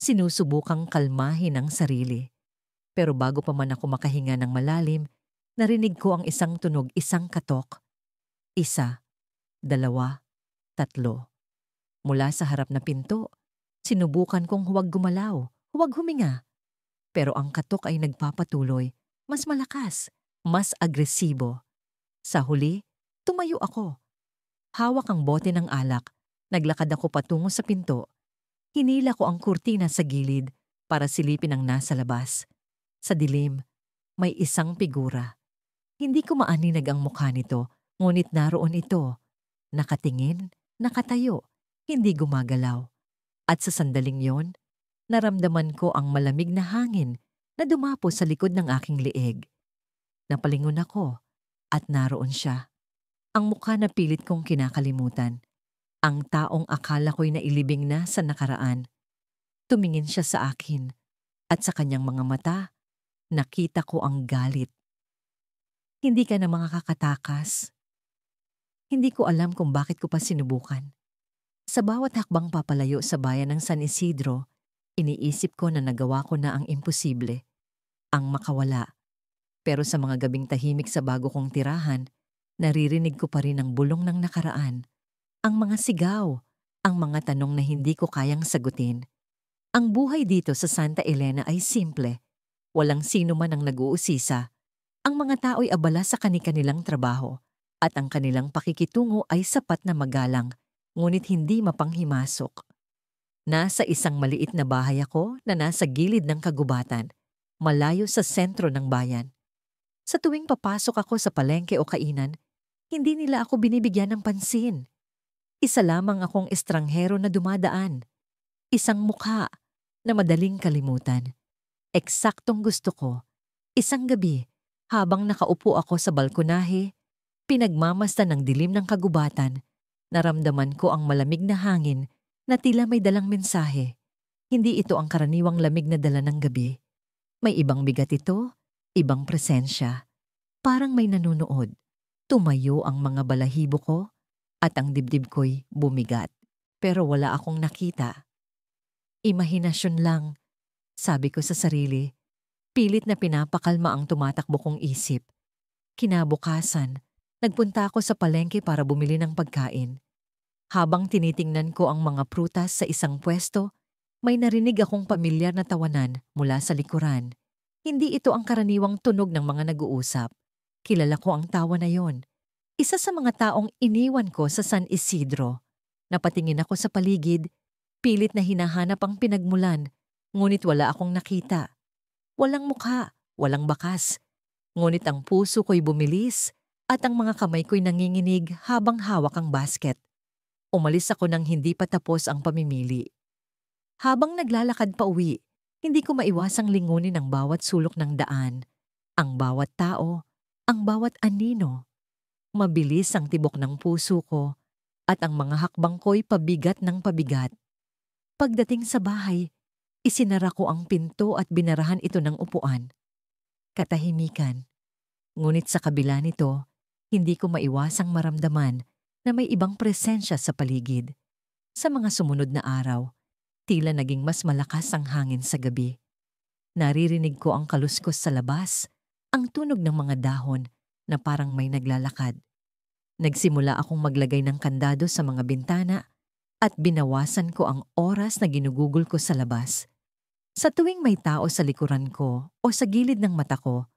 Sinusubukang kalmahin ang sarili. Pero bago pa man ako makahinga ng malalim, narinig ko ang isang tunog, isang katok. 1, 2, 3. Mula sa harap na pinto, sinubukan kong huwag gumalaw, huwag huminga. Pero ang katok ay nagpapatuloy, mas malakas, mas agresibo. Sa huli, tumayo ako. Hawak ang bote ng alak, naglakad ako patungo sa pinto. Hinila ko ang kurtina sa gilid para silipin ang nasa labas. Sa dilim, may isang figura. Hindi ko maaninag ang mukha nito, ngunit naroon ito. Nakatingin, nakatayo, hindi gumagalaw. At sa sandaling yon, naramdaman ko ang malamig na hangin na dumapo sa likod ng aking leeg. Napalingon ako at naroon siya. Ang mukha na pilit kong kinakalimutan. Ang taong akala ko'y nailibing na sa nakaraan. Tumingin siya sa akin at sa kanyang mga mata, nakita ko ang galit. Hindi ka na makakatakas. Hindi ko alam kung bakit ko pa sinubukan. Sa bawat hakbang papalayo sa bayan ng San Isidro, iniisip ko na nagawa ko na ang imposible, ang makawala. Pero sa mga gabing tahimik sa bago kong tirahan, naririnig ko pa rin ang bulong ng nakaraan. Ang mga sigaw, ang mga tanong na hindi ko kayang sagutin. Ang buhay dito sa Santa Elena ay simple. Walang sino man ang nag-uusisa. Ang mga tao'y abala sa kani-kanilang trabaho at ang kanilang pakikitungo ay sapat na magalang, ngunit hindi mapanghimasok. Nasa isang maliit na bahay ako na nasa gilid ng kagubatan, malayo sa sentro ng bayan. Sa tuwing papasok ako sa palengke o kainan, hindi nila ako binibigyan ng pansin. Isa lamang akong estranghero na dumadaan. Isang mukha na madaling kalimutan. Eksaktong gusto ko. Isang gabi, habang nakaupo ako sa balkonahe, pinagmamasdan ng dilim ng kagubatan, naramdaman ko ang malamig na hangin na tila may dalang mensahe. Hindi ito ang karaniwang lamig na dala ng gabi. May ibang bigat ito, ibang presensya. Parang may nanunood. Tumayo ang mga balahibo ko at ang dibdib ko'y bumigat. Pero wala akong nakita. Imahinasyon lang, sabi ko sa sarili. Pilit na pinapakalma ang tumatakbo kong isip. Kinabukasan, nagpunta ako sa palengke para bumili ng pagkain. Habang tinitingnan ko ang mga prutas sa isang pwesto, may narinig akong pamilyar na tawanan mula sa likuran. Hindi ito ang karaniwang tunog ng mga nag-uusap. Kilala ko ang tawa na yon. Isa sa mga taong iniwan ko sa San Isidro. Napatingin ako sa paligid, pilit na hinahanap ang pinagmulan, ngunit wala akong nakita. Walang mukha, walang bakas. Ngunit ang puso ko'y bumilis at ang mga kamay ko'y nanginginig habang hawak ang basket. Umalis ako nang hindi pa tapos ang pamimili. Habang naglalakad pa uwi, hindi ko maiwasang lingunin ang bawat sulok ng daan, ang bawat tao, ang bawat anino. Mabilis ang tibok ng puso ko at ang mga hakbang ko'y pabigat ng pabigat. Pagdating sa bahay, isinara ko ang pinto at binarahan ito ng upuan. Katahimikan. Ngunit sa kabila nito, hindi ko maiwasang maramdaman na may ibang presensya sa paligid. Sa mga sumunod na araw, tila naging mas malakas ang hangin sa gabi. Naririnig ko ang kaluskos sa labas, ang tunog ng mga dahon na parang may naglalakad. Nagsimula akong maglagay ng kandado sa mga bintana at binawasan ko ang oras na ginugugol ko sa labas. Sa tuwing may tao sa likuran ko o sa gilid ng mata ko,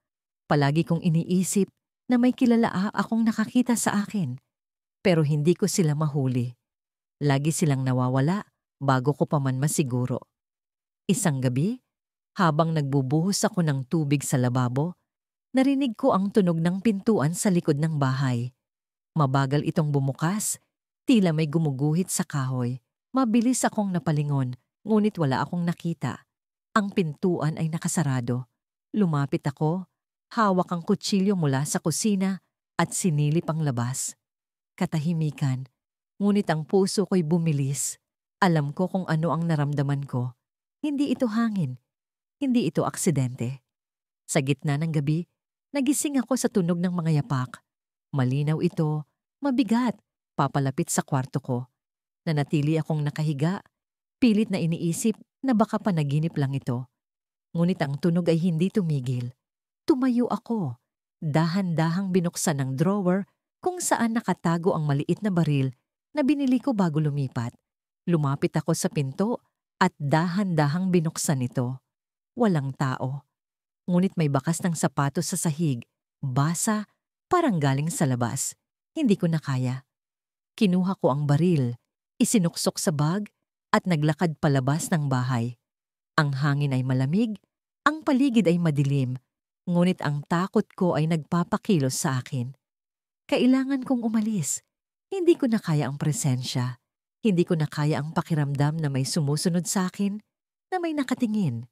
palagi kong iniisip na may kilala akong nakakita sa akin. Pero hindi ko sila mahuli. Lagi silang nawawala bago ko pa man masiguro. Isang gabi, habang nagbubuhos ako ng tubig sa lababo, narinig ko ang tunog ng pintuan sa likod ng bahay. Mabagal itong bumukas, tila may gumuguhit sa kahoy. Mabilis akong napalingon, ngunit wala akong nakita. Ang pintuan ay nakasarado. Lumapit ako, hawak ang kutsilyo mula sa kusina at sinilip ang labas. Katahimikan, ngunit ang puso ko'y bumilis. Alam ko kung ano ang naramdaman ko. Hindi ito hangin. Hindi ito aksidente. Sa gitna ng gabi, nagising ako sa tunog ng mga yapak. Malinaw ito, mabigat, papalapit sa kwarto ko. Nanatili akong nakahiga, pilit na iniisip na baka panaginip lang ito. Ngunit ang tunog ay hindi tumigil. Tumayo ako. Dahan-dahang binuksan ng drawer kung saan nakatago ang maliit na baril na binili ko bago lumipat. Lumapit ako sa pinto at dahan-dahang binuksan ito. Walang tao. Ngunit may bakas ng sapatos sa sahig. Basa, parang galing sa labas. Hindi ko na kaya. Kinuha ko ang baril, isinuksok sa bag at naglakad palabas ng bahay. Ang hangin ay malamig, ang paligid ay madilim, ngunit ang takot ko ay nagpapakilos sa akin. Kailangan kong umalis. Hindi ko na kaya ang presensya. Hindi ko na kaya ang pakiramdam na may sumusunod sa akin, na may nakatingin.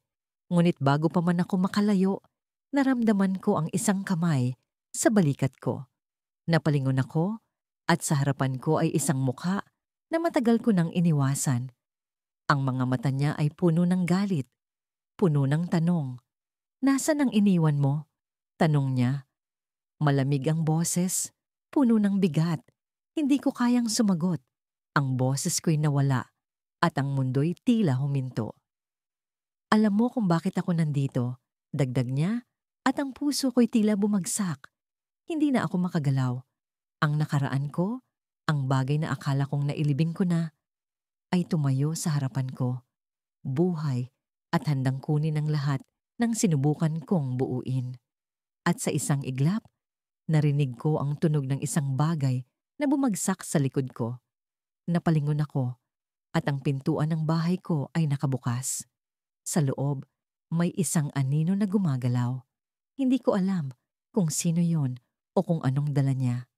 Ngunit bago pa man ako makalayo, naramdaman ko ang isang kamay sa balikat ko. Napalingon ako at sa harapan ko ay isang mukha na matagal ko nang iniwasan. Ang mga mata niya ay puno ng galit, puno ng tanong. Nasaan ang iniwan mo? Tanong niya. Malamig ang boses, puno ng bigat. Hindi ko kayang sumagot. Ang boses ko'y nawala at ang mundo'y tila huminto. Alam mo kung bakit ako nandito, dagdag niya, at ang puso ko'y tila bumagsak. Hindi na ako makagalaw. Ang nakaraan ko, ang bagay na akala kong nailibing ko na, ay tumayo sa harapan ko. Buhay at handang kunin ang lahat ng sinubukan kong buuin. At sa isang iglap, narinig ko ang tunog ng isang bagay na bumagsak sa likod ko. Napalingon ako at ang pintuan ng bahay ko ay nakabukas. Sa loob, may isang anino na gumagalaw. Hindi ko alam kung sino yon o kung anong dala niya.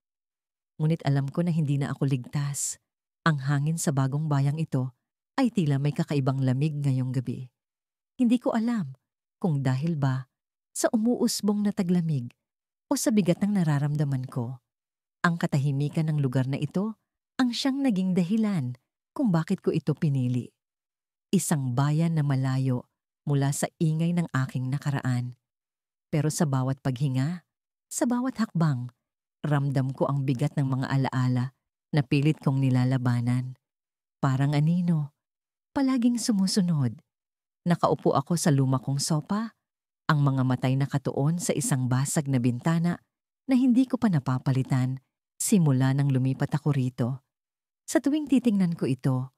Ngunit alam ko na hindi na ako ligtas. Ang hangin sa bagong bayang ito ay tila may kakaibang lamig ngayong gabi. Hindi ko alam kung dahil ba sa umuusbong na taglamig o sa bigat ng nararamdaman ko. Ang katahimikan ng lugar na ito ang siyang naging dahilan kung bakit ko ito pinili. Isang bayan na malayo mula sa ingay ng aking nakaraan. Pero sa bawat paghinga, sa bawat hakbang, ramdam ko ang bigat ng mga alaala na pilit kong nilalabanan. Parang anino, palaging sumusunod. Nakaupo ako sa luma kong sopa, ang mga matay nakatuon sa isang basag na bintana na hindi ko pa napapalitan simula nang lumipat ako rito. Sa tuwing titingnan ko ito,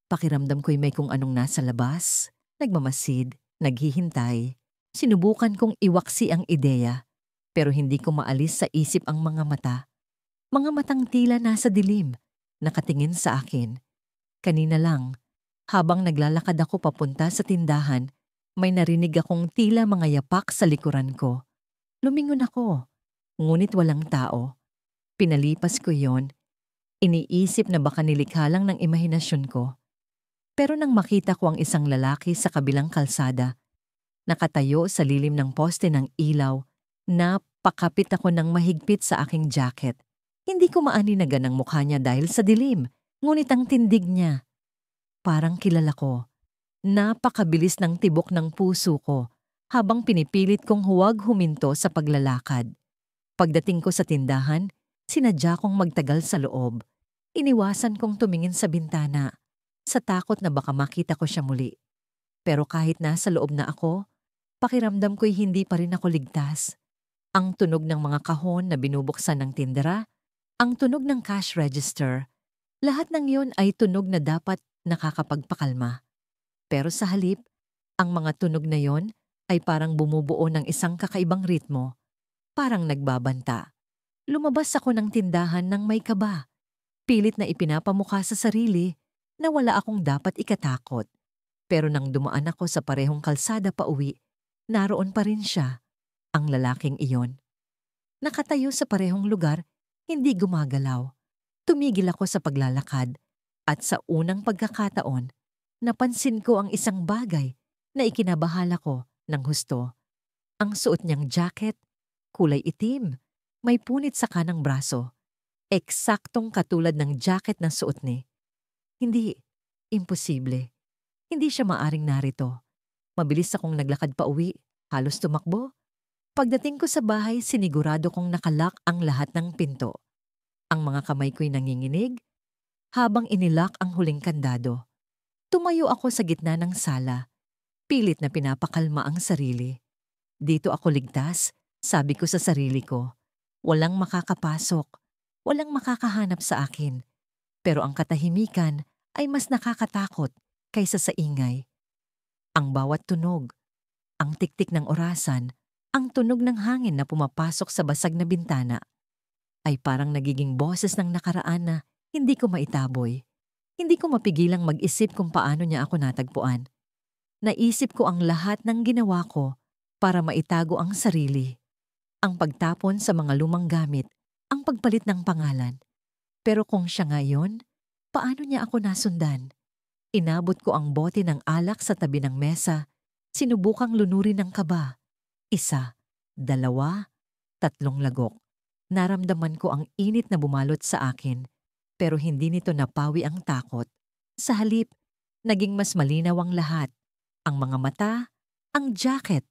pakiramdam ko'y may kung anong nasa labas, nagmamasid, naghihintay. Sinubukan kong iwaksi ang ideya, pero hindi ko maalis sa isip ang mga mata. Mga matang tila nasa dilim, nakatingin sa akin. Kanina lang, habang naglalakad ako papunta sa tindahan, may narinig akong tila mga yapak sa likuran ko. Lumingon ako, ngunit walang tao. Pinalipas ko yon. Iniisip na baka nilikha lang ng imahinasyon ko. Pero nang makita ko ang isang lalaki sa kabilang kalsada, nakatayo sa lilim ng poste ng ilaw, napakapit ako ng mahigpit sa aking jacket. Hindi ko maaninagan ang mukha niya dahil sa dilim, ngunit ang tindig niya. Parang kilala ko. Napakabilis ng tibok ng puso ko habang pinipilit kong huwag huminto sa paglalakad. Pagdating ko sa tindahan, sinadya kong magtagal sa loob. Iniwasan kong tumingin sa bintana, sa takot na baka makita ko siya muli. Pero kahit nasa loob na ako, pakiramdam ko'y hindi pa rin ako ligtas. Ang tunog ng mga kahon na binubuksan ng tindera, ang tunog ng cash register, lahat ng yon ay tunog na dapat nakakapagpakalma. Pero sa halip, ang mga tunog na yon ay parang bumubuo ng isang kakaibang ritmo, parang nagbabanta. Lumabas ako ng tindahan ng may kaba. Pilit na ipinapamukha sa sarili na wala akong dapat ikatakot. Pero nang dumaan ako sa parehong kalsada pauwi, naroon pa rin siya, ang lalaking iyon. Nakatayo sa parehong lugar, hindi gumagalaw. Tumigil ako sa paglalakad at sa unang pagkakataon, napansin ko ang isang bagay na ikinabahala ko ng husto. Ang suot niyang jacket, kulay itim, may punit sa kanang braso. Eksaktong katulad ng jacket na suot ni. Hindi, imposible. Hindi siya maaring narito. Mabilis akong naglakad pa uwi, halos tumakbo. Pagdating ko sa bahay, sinigurado kong nakalak ang lahat ng pinto. Ang mga kamay ko'y nanginginig habang inilak ang huling kandado. Tumayo ako sa gitna ng sala, pilit na pinapakalma ang sarili. Dito ako ligtas, sabi ko sa sarili ko. Walang makakapasok, walang makakahanap sa akin. Pero ang katahimikan ay mas nakakatakot kaysa sa ingay. Ang bawat tunog, ang tiktik ng orasan, ang tunog ng hangin na pumapasok sa basag na bintana ay parang nagiging boses ng nakaraan na hindi ko maitaboy. Hindi ko mapigilang mag-isip kung paano niya ako natagpuan. Naisip ko ang lahat ng ginawa ko para maitago ang sarili. Ang pagtapon sa mga lumang gamit, ang pagpalit ng pangalan. Pero kung siya ngayon, paano niya ako nasundan? Inabot ko ang bote ng alak sa tabi ng mesa, sinubukang lunurin ng kaba. 1, 2, 3 lagok. Naramdaman ko ang init na bumalot sa akin, pero hindi nito napawi ang takot. Sa halip, naging mas malinaw ang lahat. Ang mga mata, ang jacket,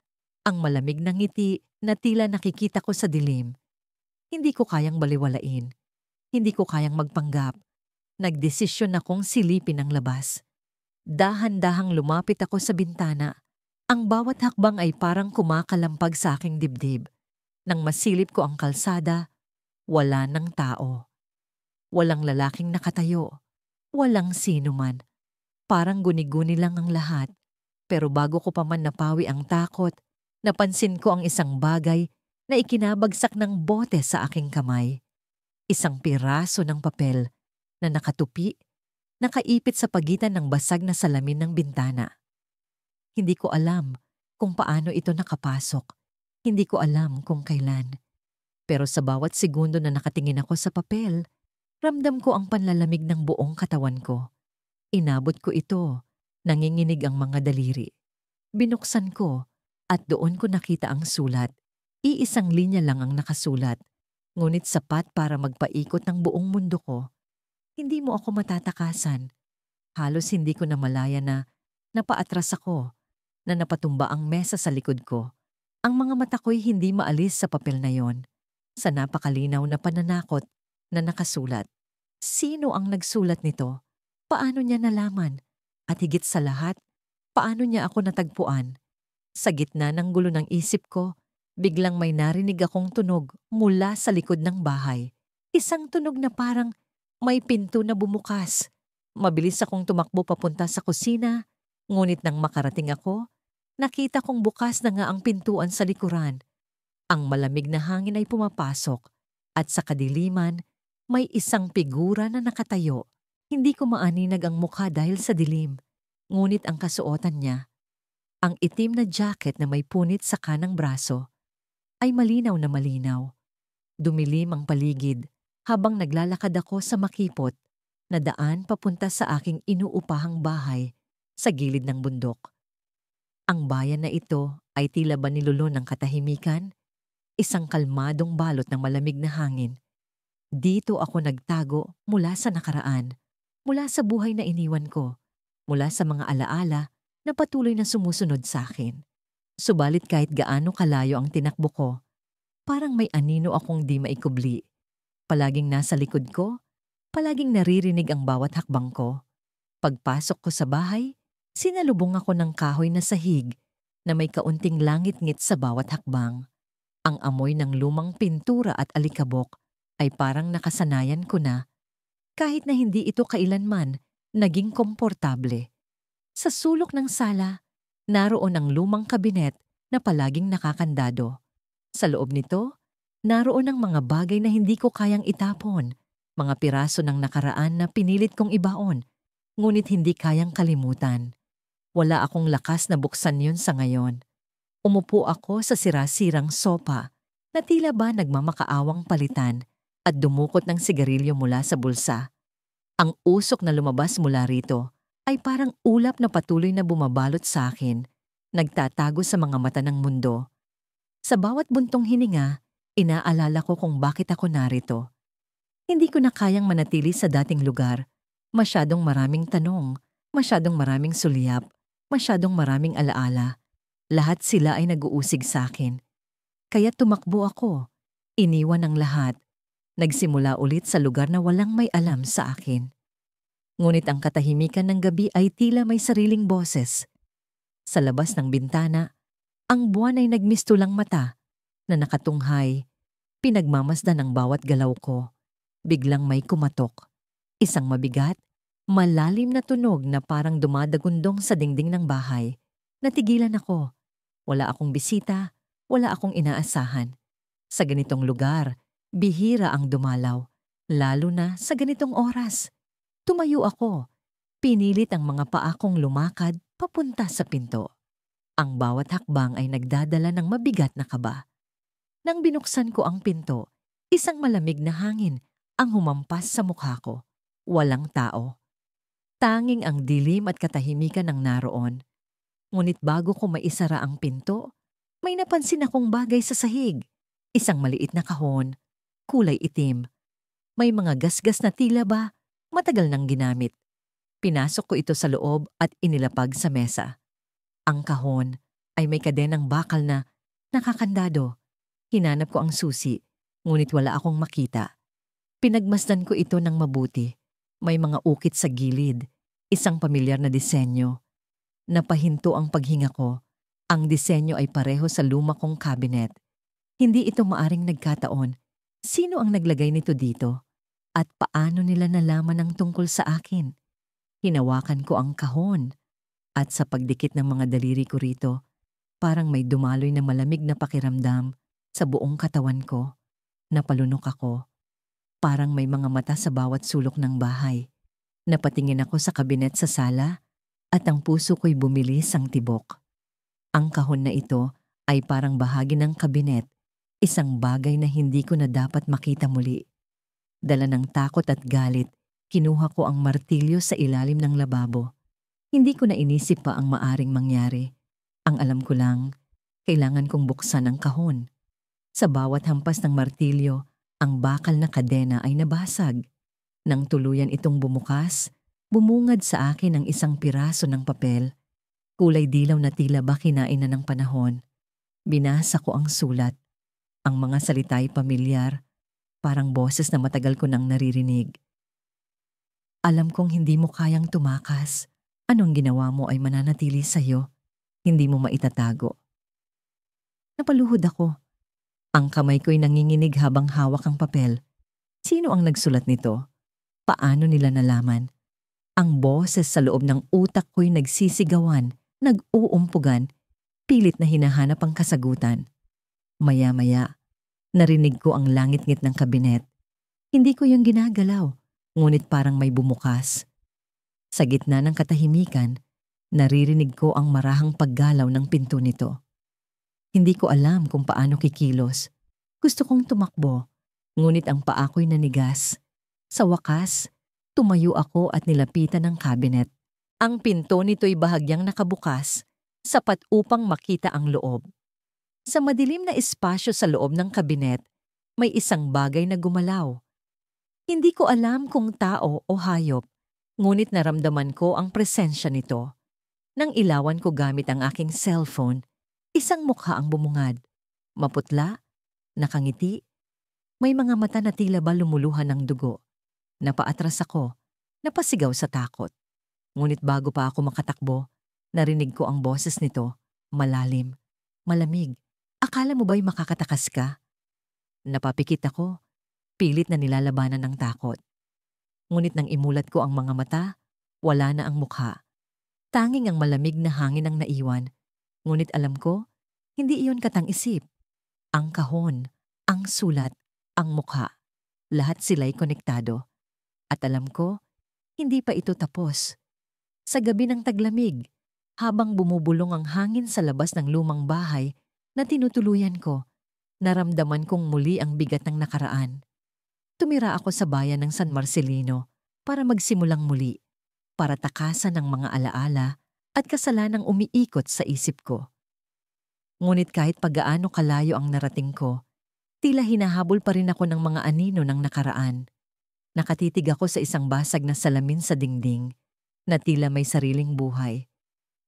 ang malamig na ngiti na tila nakikita ko sa dilim. Hindi ko kayang baliwalain. Hindi ko kayang magpanggap. Nagdesisyon akong silipin ang labas. Dahan-dahang lumapit ako sa bintana. Ang bawat hakbang ay parang kumakalampag sa aking dibdib. Nang masilip ko ang kalsada, wala ng tao. Walang lalaking nakatayo. Walang sino man. Parang guni-guni lang ang lahat. Pero bago ko pa man napawi ang takot, napansin ko ang isang bagay na ikinabagsak ng bote sa aking kamay. Isang piraso ng papel na nakatupi, nakaipit sa pagitan ng basag na salamin ng bintana. Hindi ko alam kung paano ito nakapasok. Hindi ko alam kung kailan. Pero sa bawat segundo na nakatingin ako sa papel, ramdam ko ang panlalamig ng buong katawan ko. Inabot ko ito, nanginginig ang mga daliri. Binuksan ko at doon ko nakita ang sulat. Iisang linya lang ang nakasulat, ngunit sapat para magpaikot ng buong mundo ko. Hindi mo ako matatakasan. Halos hindi ko na malaya na napaatras ako, na napatumba ang mesa sa likod ko. Ang mga mata ko'y hindi maalis sa papel na yon, sa napakalinaw na pananakot na nakasulat. Sino ang nagsulat nito? Paano niya nalaman? At higit sa lahat, paano niya ako natagpuan? Sa gitna ng gulo ng isip ko, biglang may narinig akong tunog mula sa likod ng bahay. Isang tunog na parang may pinto na bumukas. Mabilis akong tumakbo papunta sa kusina, ngunit nang makarating ako, nakita kong bukas na nga ang pintuan sa likuran. Ang malamig na hangin ay pumapasok at sa kadiliman may isang figura na nakatayo. Hindi ko maaninag ang mukha dahil sa dilim, ngunit ang kasuotan niya, ang itim na jacket na may punit sa kanang braso, ay malinaw na malinaw. Dumilim ang paligid habang naglalakad ako sa makipot na daan papunta sa aking inuupahang bahay sa gilid ng bundok. Ang bayan na ito ay tila ba nilulo ng katahimikan, isang kalmadong balot ng malamig na hangin. Dito ako nagtago mula sa nakaraan, mula sa buhay na iniwan ko, mula sa mga alaala na patuloy na sumusunod sa akin. Subalit kahit gaano kalayo ang tinakbo ko, parang may anino akong di maikubli. Palaging nasa likod ko, palaging naririnig ang bawat hakbang ko. Pagpasok ko sa bahay, sinalubong ako ng kahoy na sahig na may kaunting langit-ngit sa bawat hakbang. Ang amoy ng lumang pintura at alikabok ay parang nakasanayan ko na, kahit na hindi ito kailanman naging komportable. Sa sulok ng sala, naroon ang lumang kabinet na palaging nakakandado. Sa loob nito, naroon ang mga bagay na hindi ko kayang itapon, mga piraso ng nakaraan na pinilit kong ibaon, ngunit hindi kayang kalimutan. Wala akong lakas na buksan yun sa ngayon. Umupo ako sa sirasirang sopa na tila ba nagmamakaawang palitan at dumukot ng sigarilyo mula sa bulsa. Ang usok na lumabas mula rito ay parang ulap na patuloy na bumabalot sa akin, nagtatago sa mga mata ng mundo. Sa bawat buntong hininga, inaalala ko kung bakit ako narito. Hindi ko na kayang manatili sa dating lugar. Masyadong maraming tanong, masyadong maraming sulyap, masyadong maraming alaala. Lahat sila ay nag-uusig sa akin. Kaya tumakbo ako. Iniwan ang lahat. Nagsimula ulit sa lugar na walang may alam sa akin. Ngunit ang katahimikan ng gabi ay tila may sariling boses. Sa labas ng bintana, ang buwan ay nagmistulang mata na nakatunghay. Pinagmamasdan ang bawat galaw ko. Biglang may kumatok. Isang mabigat, malalim na tunog na parang dumadagundong sa dingding ng bahay. Natigilan ako. Wala akong bisita, wala akong inaasahan. Sa ganitong lugar, bihira ang dumalaw, lalo na sa ganitong oras. Tumayo ako. Pinilit ang mga paa kong lumakad papunta sa pinto. Ang bawat hakbang ay nagdadala ng mabigat na kaba. Nang binuksan ko ang pinto, isang malamig na hangin ang humampas sa mukha ko. Walang tao. Tanging ang dilim at katahimikan ang naroon. Ngunit bago ko maisara ang pinto, may napansin akong bagay sa sahig. Isang maliit na kahon, kulay itim. May mga gasgas na tila ba matagal nang ginamit. Pinasok ko ito sa loob at inilapag sa mesa. Ang kahon ay may kadenang bakal na nakakandado. Hinanap ko ang susi, ngunit wala akong makita. Pinagmasdan ko ito ng mabuti. May mga ukit sa gilid, isang pamilyar na disenyo. Napahinto ang paghinga ko. Ang disenyo ay pareho sa luma kong cabinet. Hindi ito maaring nagkataon. Sino ang naglagay nito dito? At paano nila nalaman ang tungkol sa akin? Hinawakan ko ang kahon. At sa pagdikit ng mga daliri ko rito, parang may dumaloy na malamig na pakiramdam sa buong katawan ko. Napalunok ako. Parang may mga mata sa bawat sulok ng bahay. Napatingin ako sa kabinet sa sala at ang puso ko'y bumilis ang tibok. Ang kahon na ito ay parang bahagi ng kabinet, isang bagay na hindi ko na dapat makita muli. Dala ng takot at galit, kinuha ko ang martilyo sa ilalim ng lababo. Hindi ko na inisip pa ang maaring mangyari. Ang alam ko lang, kailangan kong buksan ang kahon. Sa bawat hampas ng martilyo, ang bakal na kadena ay nabasag. Nang tuluyan itong bumukas, bumungad sa akin ang isang piraso ng papel. Kulay dilaw na tila ba kinain na ng panahon. Binasa ko ang sulat. Ang mga salita ay pamilyar, parang boses na matagal ko nang naririnig. Alam kong hindi mo kayang tumakas. Anong ginawa mo ay mananatili sa'yo. Hindi mo maitatago. Napaluhod ako. Ang kamay ko'y nanginginig habang hawak ang papel. Sino ang nagsulat nito? Paano nila nalaman? Ang boses sa loob ng utak ko'y nagsisigawan, nag-uumpugan, pilit na hinahanap ang kasagutan. Maya-maya, narinig ko ang langit-ngit ng kabinet. Hindi ko yung ginagalaw, ngunit parang may bumukas. Sa gitna ng katahimikan, naririnig ko ang marahang paggalaw ng pinto nito. Hindi ko alam kung paano kikilos. Gusto kong tumakbo, ngunit ang paa ko'y nanigas. Sa wakas, tumayo ako at nilapitan ang cabinet. Ang pinto nito'y bahagyang nakabukas, sapat upang makita ang loob. Sa madilim na espasyo sa loob ng kabinet, may isang bagay na gumalaw. Hindi ko alam kung tao o hayop, ngunit naramdaman ko ang presensya nito. Nang ilawan ko gamit ang aking cellphone, isang mukha ang bumungad. Maputla, nakangiti, may mga mata na tila ba lumuluhan ng dugo. Napaatras ako, napasigaw sa takot. Ngunit bago pa ako makatakbo, narinig ko ang boses nito, malalim, malamig. Akala mo ba'y makakatakas ka? Napapikit ako, pilit na nilalabanan ng takot. Ngunit nang imulat ko ang mga mata, wala na ang mukha. Tanging ang malamig na hangin ang naiwan. Ngunit alam ko, hindi iyon katang-isip. Ang kahon, ang sulat, ang mukha, lahat sila'y konektado. At alam ko, hindi pa ito tapos. Sa gabi ng taglamig, habang bumubulong ang hangin sa labas ng lumang bahay na tinutuluyan ko, naramdaman kong muli ang bigat ng nakaraan. Tumira ako sa bayan ng San Marcelino para magsimulang muli, para takasan ang mga alaala at kasalanang umiikot sa isip ko. Ngunit kahit pagaano kalayo ang narating ko, tila hinahabol pa rin ako ng mga anino ng nakaraan. Nakatitig ako sa isang basag na salamin sa dingding na tila may sariling buhay.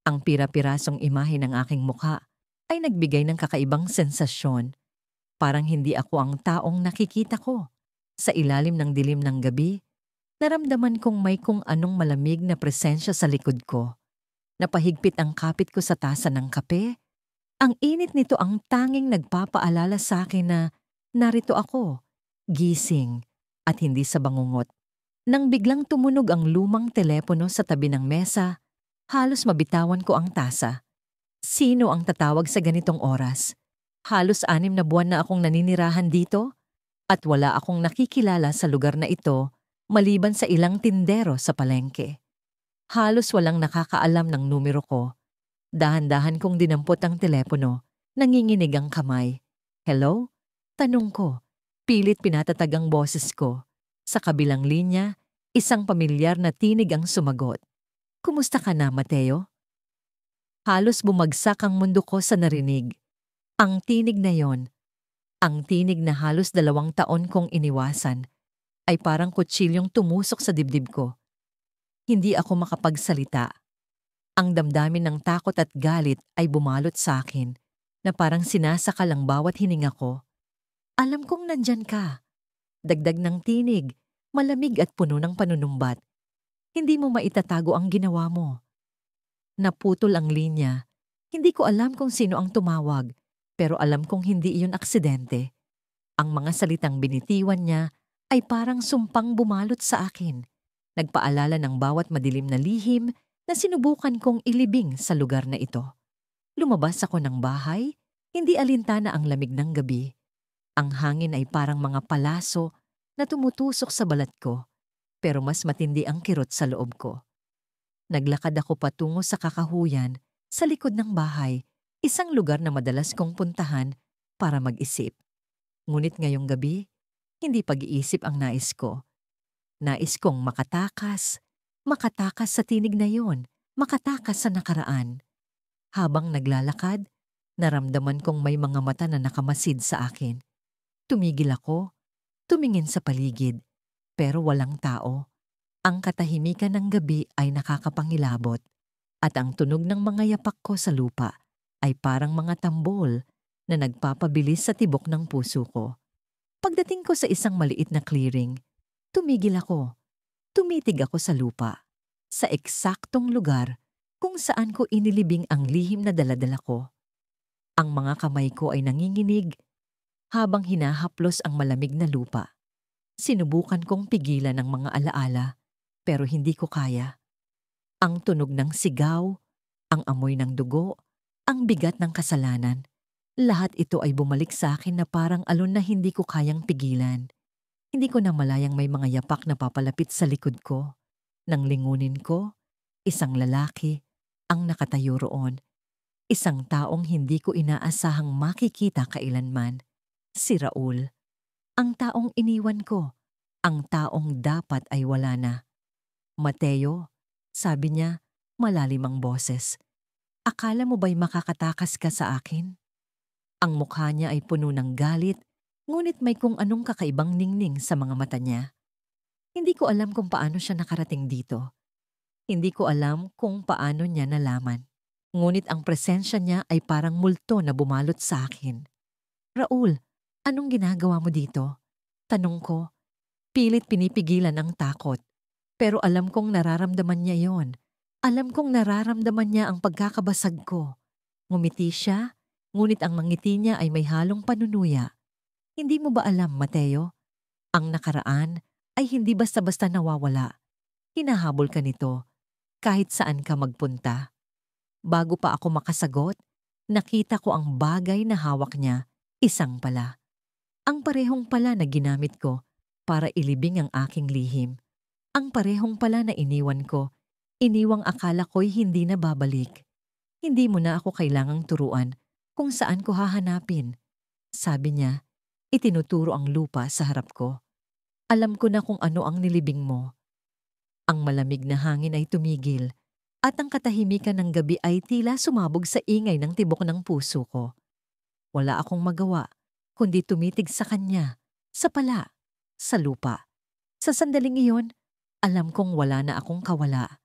Ang pira-pirasong imahe ng aking mukha ay nagbigay ng kakaibang sensasyon. Parang hindi ako ang taong nakikita ko. Sa ilalim ng dilim ng gabi, naramdaman kong may kung anong malamig na presensya sa likod ko. Napahigpit ang kapit ko sa tasa ng kape. Ang init nito ang tanging nagpapaalala sa akin na narito ako, gising, at hindi sa bangungot. Nang biglang tumunog ang lumang telepono sa tabi ng mesa, halos mabitawan ko ang tasa. Sino ang tatawag sa ganitong oras? Halos 6 na buwan na akong naninirahan dito at wala akong nakikilala sa lugar na ito maliban sa ilang tindero sa palengke. Halos walang nakakaalam ng numero ko. Dahan-dahan kong dinampot ang telepono, nanginginig ang kamay. Hello? Tanong ko. Pilit pinatatag ang boses ko. Sa kabilang linya, isang pamilyar na tinig ang sumagot. Kumusta ka na, Mateo? Halos bumagsak ang mundo ko sa narinig. Ang tinig na yon, ang tinig na halos 2 taon kong iniwasan, ay parang kutsilyong tumusok sa dibdib ko. Hindi ako makapagsalita. Ang damdamin ng takot at galit ay bumalot sa akin na parang sinasakal ang bawat hininga ko. Alam kong nandyan ka. Dagdag ng tinig, malamig at puno ng panunumbat. Hindi mo maitatago ang ginawa mo. Naputol ang linya. Hindi ko alam kung sino ang tumawag, pero alam kong hindi iyon aksidente. Ang mga salitang binitiwan niya ay parang sumpang bumalot sa akin. Nagpaalala ng bawat madilim na lihim na sinubukan kong ilibing sa lugar na ito. Lumabas ako ng bahay, hindi alintana ang lamig ng gabi. Ang hangin ay parang mga palaso na tumutusok sa balat ko, pero mas matindi ang kirot sa loob ko. Naglakad ako patungo sa kakahuyan sa likod ng bahay, isang lugar na madalas kong puntahan para mag-isip. Ngunit ngayong gabi, hindi pag-iisip ang nais ko. Nais kong makatakas sa tinig na yon, makatakas sa nakaraan. Habang naglalakad, naramdaman kong may mga mata na nakamasid sa akin. Tumigil ako, tumingin sa paligid, pero walang tao. Ang katahimikan ng gabi ay nakakapangilabot, at ang tunog ng mga yapak ko sa lupa ay parang mga tambol na nagpapabilis sa tibok ng puso ko. Pagdating ko sa isang maliit na clearing, tumigil ako. Tumitig ako sa lupa, sa eksaktong lugar kung saan ko inilibing ang lihim na daladala ko. Ang mga kamay ko ay nanginginig habang hinahaplos ang malamig na lupa. Sinubukan kong pigilan ang mga alaala, pero hindi ko kaya. Ang tunog ng sigaw, ang amoy ng dugo, ang bigat ng kasalanan, lahat ito ay bumalik sa akin na parang alon na hindi ko kayang pigilan. Hindi ko na malayang may mga yapak na papalapit sa likod ko. Nang lingunin ko, isang lalaki ang nakatayo roon. Isang taong hindi ko inaasahang makikita kailanman. Si Raul. Ang taong iniwan ko. Ang taong dapat ay wala na. Mateo, sabi niya, malalim ang boses. Akala mo ba'y makakatakas ka sa akin? Ang mukha niya ay puno ng galit, ngunit may kung anong kakaibang ningning sa mga mata niya. Hindi ko alam kung paano siya nakarating dito. Hindi ko alam kung paano niya nalaman. Ngunit ang presensya niya ay parang multo na bumalot sa akin. Raul, anong ginagawa mo dito? Tanong ko. Pilit pinipigilan ang takot. Pero alam kong nararamdaman niya yon. Alam kong nararamdaman niya ang pagkakabasag ko. Ngumiti siya, ngunit ang mangiti niya ay may halong panunuya. Hindi mo ba alam, Mateo? Ang nakaraan ay hindi basta-basta nawawala. Hinahabol ka nito, kahit saan ka magpunta. Bago pa ako makasagot, nakita ko ang bagay na hawak niya, isang pala. Ang parehong pala na ginamit ko para ilibing ang aking lihim. Ang parehong pala na iniwan ko, iniwang akala ko'y hindi na babalik. Hindi mo na ako kailangang turuan kung saan ko hahanapin. Sabi niya, itinuturo ang lupa sa harap ko. Alam ko na kung ano ang nilibing mo. Ang malamig na hangin ay tumigil at ang katahimikan ng gabi ay tila sumabog sa ingay ng tibok ng puso ko. Wala akong magawa kundi tumitig sa kanya, sa pala, sa lupa. Sa sandaling iyon, alam kong wala na akong kawala.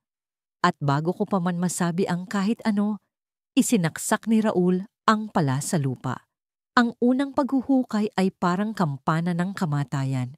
At bago ko pa man masabi ang kahit ano, isinaksak ni Raul ang pala sa lupa. Ang unang paghuhukay ay parang kampana ng kamatayan.